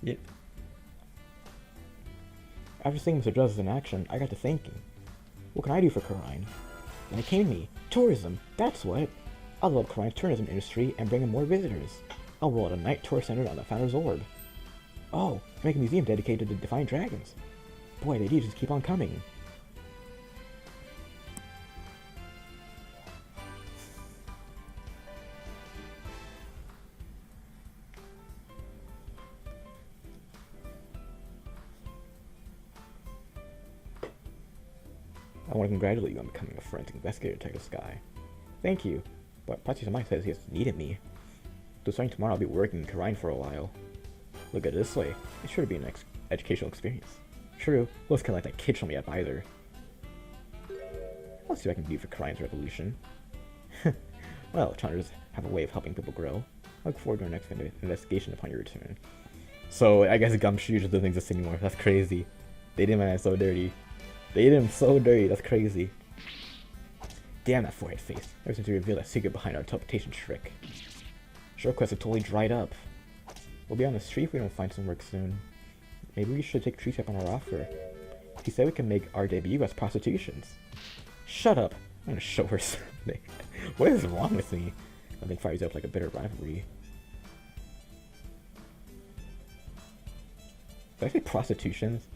Speaker 1: Yep. After seeing Mr. Justice in action, I got to thinking. What can I do for Karine? And it came to me. Tourism! That's what! I'll develop Karine's tourism industry and bring in more visitors. I'll roll out a night tour centered on the Founder's Orb. Oh, make a museum dedicated to Defiant Dragons. Boy, the ideas just keep on coming. I want to congratulate you on becoming a forensic investigator, Detective Sky. Thank you, but Professor Mike says he has needed me. So starting tomorrow I'll be working in Karine for a while. Look at it this way, it's sure to be an educational experience. True, looks kinda like that kid showed me at Visor. I'll see what I can do for Karine's revolution. Well, Challenger's have a way of helping people grow. I look forward to our next investigation upon your return. So, I guess Gumshoe just doesn't exist anymore. That's crazy. They did man so dirty. They did him so dirty, that's crazy. Damn that forehead face. Ever since we revealed that secret behind our teleportation trick. Short quests have totally dried up. We'll be on the street if we don't find some work soon. Maybe we should take Trees up on our offer. He said we can make our debut as prostitutions. Shut up! I'm gonna show her something. What is wrong with me? Nothing fires up like a bitter rivalry. Did I say prostitutions?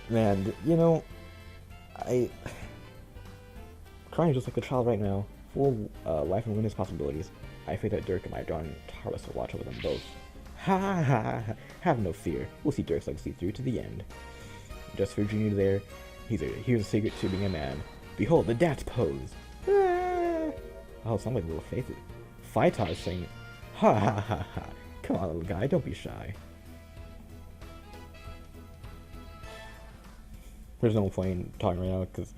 Speaker 1: Man, you know, Karine is just like a child right now, full of life and limitless possibilities. I fear that Dirk and my darling Tarlis will watch over them both. Ha ha ha! Have no fear. We'll see Dirk's legacy through to the end. Just for Junior there, here's a secret to being a man. Behold, the dance pose! Ah! Oh, sound like little faces. Phytar is saying, ha ha ha ha! Come on, little guy, don't be shy. There's no point in talking right now because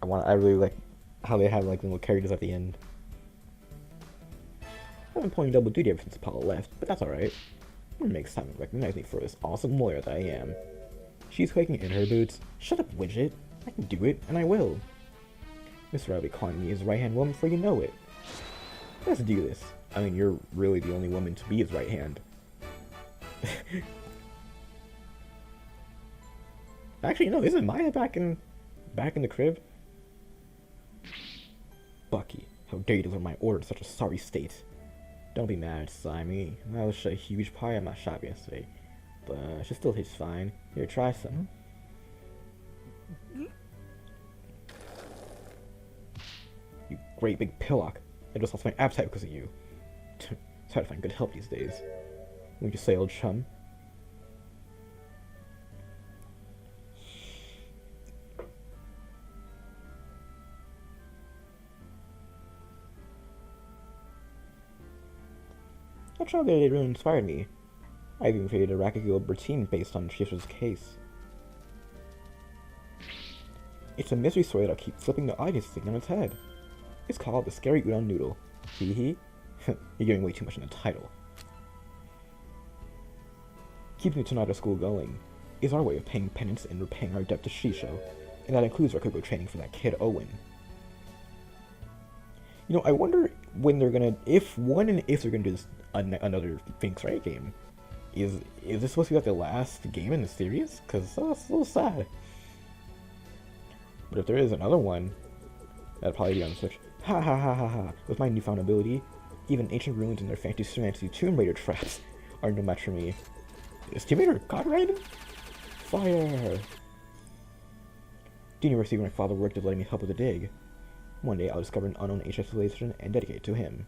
Speaker 1: I really like how they have like little characters at the end. I've been playing double duty ever since Apollo left, but that's alright. I'm gonna make Simon recognize me for this awesome lawyer that I am. She's quaking in her boots. Shut up, Widget. I can do it, and I will. Mr. Riley calling me his right-hand woman before you know it. Let's do this. I mean, you're really the only woman to be his right hand. Actually, no, isn't Maya back in the crib? Bucky, how dare you deliver my order in such a sorry state? Don't be mad, Simon. That was a huge pie at my shop yesterday, but she still tastes fine. Here, try some. You great big pillock. I just lost my appetite because of you. It's hard to find good help these days. Wouldn't you say, old chum? That trial the other day really inspired me. I've even created a Rakugo routine based on Shisha's case. It's a mystery story that'll keep flipping the audience thing on its head. It's called The Scary Udon Noodle. Hee hee. You're giving way too much in the title. Keeping the Tornado School going is our way of paying penance and repaying our debt to Shisho, and that includes Rakugo training for that kid Owen. You know, I wonder when they're gonna, if they're gonna do this another Phoenix Wright game. Is this supposed to be like the last game in the series? Cause that's a little sad. But if there is another one, that'd probably be on the Switch. Ha ha ha ha ha. With my newfound ability, even ancient ruins and their fancy Tomb Raider traps are no match for me. Is Tomb Raider copyrighted? Fire! The university where my father worked is letting me help with the dig. One day I'll discover an unknown ancient civilization and dedicate it to him.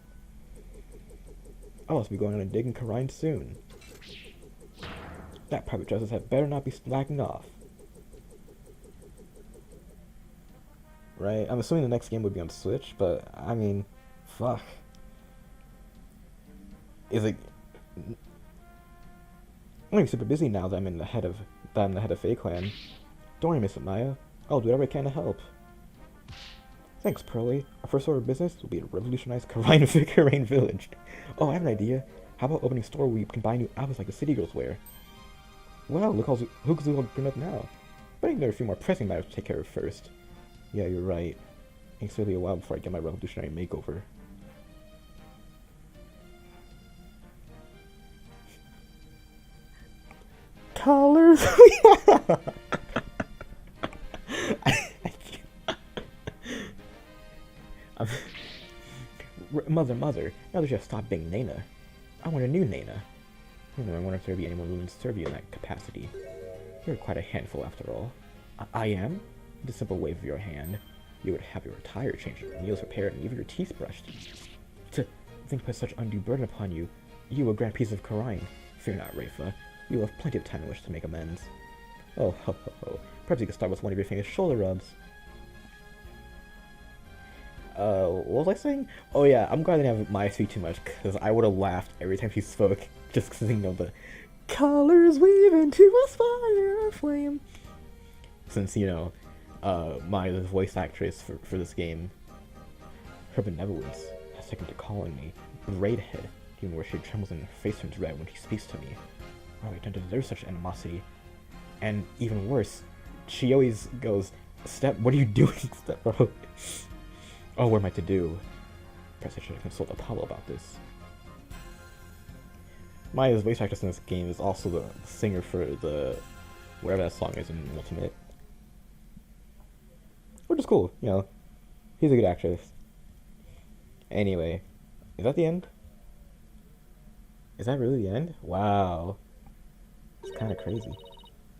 Speaker 1: I'll also be going on a dig in Khura'in soon. That private justice had better not be slacking off. Right? I'm assuming the next game would be on Switch, but I mean, fuck. Is it? I'm gonna be super busy now that I'm the head of Fae Clan. Don't worry, Miss Maya. I'll do whatever I can to help. Thanks, Pearly. Our first order of business will be to revolutionize Khura'in Village. Oh, I have an idea. How about opening a store where you can buy new outfits like the city girls wear? Well, look how Hookazoo will bring up now. But I think there are a few more pressing matters to take care of first. Yeah, you're right. It's gonna be a while before I get my revolutionary makeover. Colors. Mother, now that you have stopped being Nana, I want a new Nana. I wonder if there'll be anyone willing to serve you in that capacity. You're quite a handful after all. I am? With a simple wave of your hand, you would have your attire changed, your meals prepared, and even your teeth brushed. To think put such undue burden upon you, a grand piece of Khura'in. Fear not, Rafa. You will have plenty of time in which to make amends. Oh, ho, ho, ho. Perhaps you could start with one of your famous shoulder rubs. What was I saying? Oh yeah, I'm glad I didn't have Maya speak too much, because I would have laughed every time she spoke, just because, you know, the colors weave into a fire flame. Since, you know, Maya's voice actress for this game, her benevolence has taken to calling me Braidhead, even where she trembles and her face turns red when she speaks to me. Oh, I don't deserve such animosity. And even worse, she always goes, Step, what are you doing, Step Bro? Oh, what am I to do? Perhaps I should consult Apollo about this. Maya's voice actress in this game is also the singer for the whatever that song is in Ultimate. Which is cool, you know. She's a good actress. Anyway, is that the end? Is that really the end? Wow. It's kind of crazy.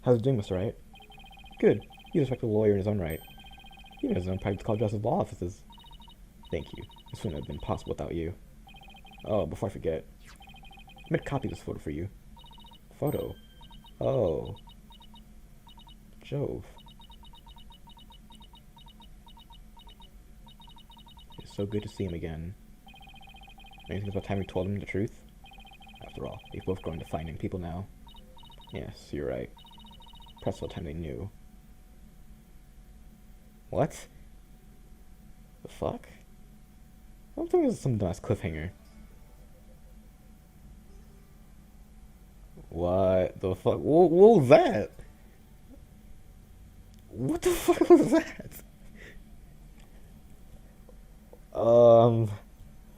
Speaker 1: How's it doing, Mr. Wright? Good. He's a respectable lawyer in his own right. He has his own private college justice law offices. Thank you. This wouldn't have been possible without you. Oh, before I forget. I made a copy of this photo for you. Photo? Oh. Jove. It's so good to see him again. Anything about time we told him the truth? After all, they've both grown to finding people now. Yes, you're right. Perhaps about time they knew. What? The fuck? I don't think this is some dumbass cliffhanger. What the fuck? What was that? What the fuck was that?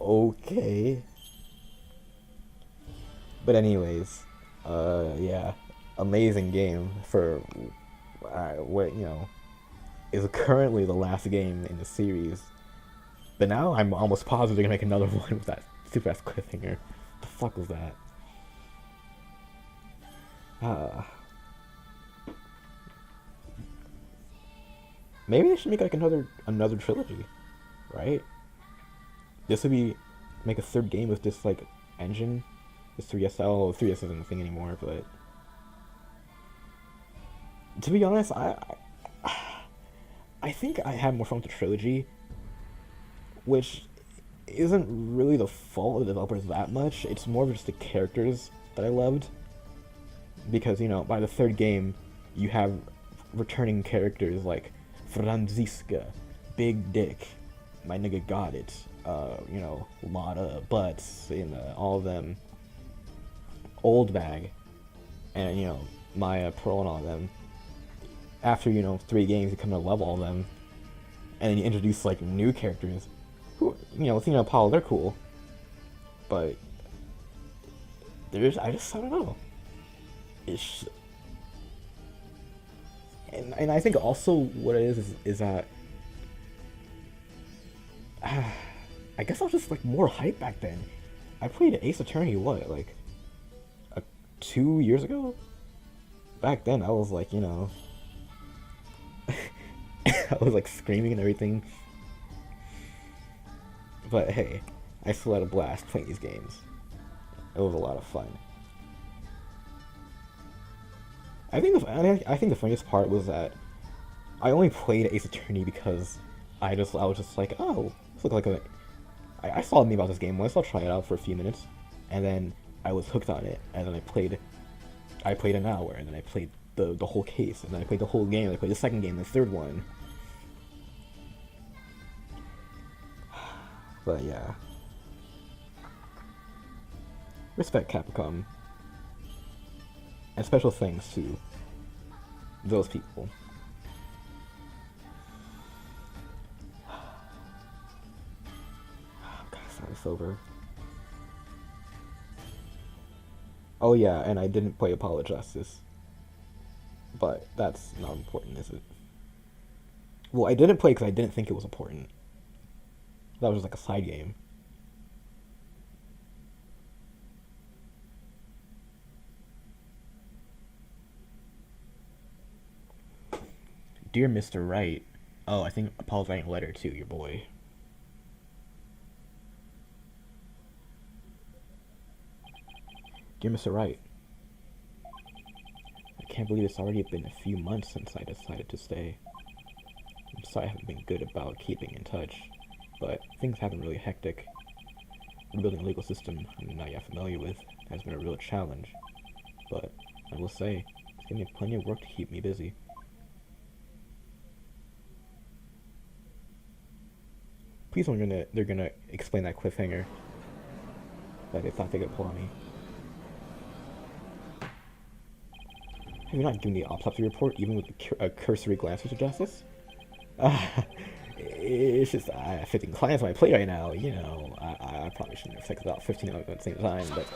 Speaker 1: Okay. But anyways, yeah, amazing game for what, you know, is currently the last game in the series. But now I'm almost positive they're gonna make another one with that super ass cliffhanger. The fuck was that? Maybe they should make like another trilogy, right? This would be make a third game with this like engine. This 3SL. 3S isn't a thing anymore, but to be honest, I think I had more fun with the trilogy, which isn't really the fault of the developers that much. It's more of just the characters that I loved. Because, you know, by the third game, you have returning characters like Franziska, Big Dick, my nigga got it, you know, Lotta, Butts, you know, all of them, Old Bag, and, you know, Maya, Pearl, and all of them. After, you know, 3 games, you come to love all of them, and then you introduce, like, new characters, who, you know, Athena and Apollo, they're cool, but I don't know. And I think also what it is that I guess I was just like more hyped back then. I played Ace Attorney what, like 2 years ago? Back then I was like, you know, I was like screaming and everything. But hey, I still had a blast playing these games. It was a lot of fun. I think the funniest part was that I only played Ace Attorney because I was just like, oh, this looks like a. I saw a meme about this game once. I'll try it out for a few minutes, and then I was hooked on it. And then I played an hour, and then I played the whole case, and then I played the whole game. I played the second game, the third one. But yeah, respect Capcom. And special thanks to those people. God, it's over. Oh yeah, and I didn't play Apollo Justice. But that's not important, is it? Well, I didn't play because I didn't think it was important. That was just like a side game. Dear Mr. Wright. Oh, I think Paul's writing a letter to your boy. Dear Mr. Wright. I can't believe it's already been a few months since I decided to stay. I'm sorry I haven't been good about keeping in touch, but things have been really hectic. Rebuilding a legal system I'm not yet familiar with has been a real challenge, but I will say, it's given me plenty of work to keep me busy. Please don't they're gonna explain that cliffhanger that they thought they could pull on me. Have you not given the autopsy report even with a cursory glance at justice? It's just 15 clients on my plate right now, you know. I probably shouldn't have fixed about 15 of them at the same time, but...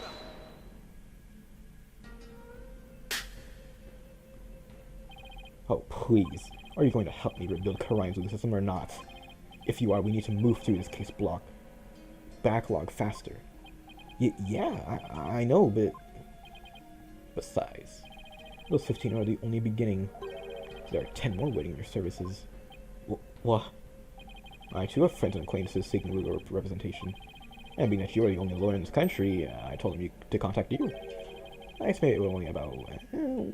Speaker 1: Oh, please. Are you going to help me rebuild Karai's legal system or not? If you are, we need to move through this case backlog faster. Yeah, I know, but... Besides, those 15 are the only beginning. There are 10 more waiting in your services. What? I too have friends and acquaintances seeking legal representation. And being that you are the only lawyer in this country, I told them to contact you. I estimate it will only about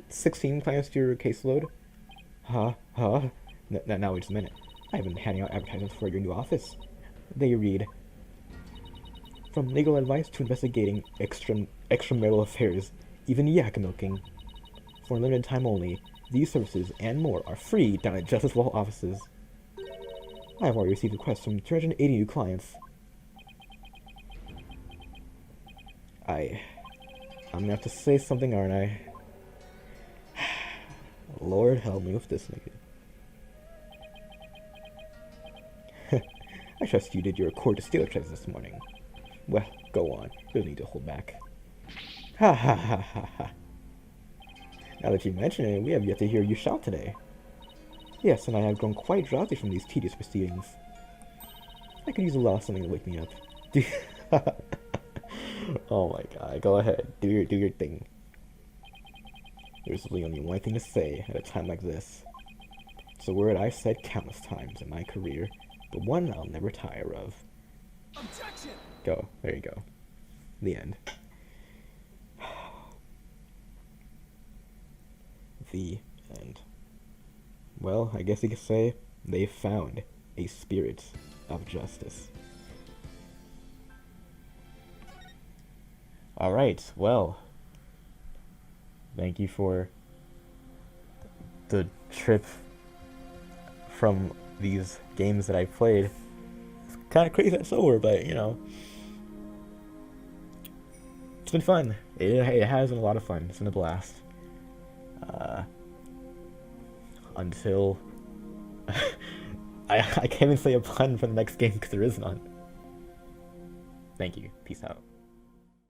Speaker 1: 16 clients to your caseload. Huh? Now wait just a minute. I've been handing out advertisements for your new office. They read, from legal advice to investigating extramarital affairs, even yak milking. For a limited time only, these services and more are free down at Justice Law offices. I have already received requests from 380 new clients. I'm gonna have to say something, aren't I? Lord help me with this nigga. I trust you did your Court to Steal checks this morning. Well, go on. You don't need to hold back. Ha ha ha ha ha. Now that you mention it, we have yet to hear you shout today. Yes, and I have grown quite drowsy from these tedious proceedings. I could use a lot of something to wake me up. Oh my god, go ahead. Do your thing. There's really only one thing to say at a time like this. It's a word I've said countless times in my career, but one I'll never tire of.
Speaker 3: Objection!
Speaker 1: Go. There you go. The end. The end. Well, I guess you could say they found a spirit of justice. Alright, well, thank you for the trip from these games that I played. It's kind of crazy that's over, but you know, it's been fun. It has been a lot of fun. It's been a blast. Until I can't even say a pun for the next game because there is none. Thank you. Peace out.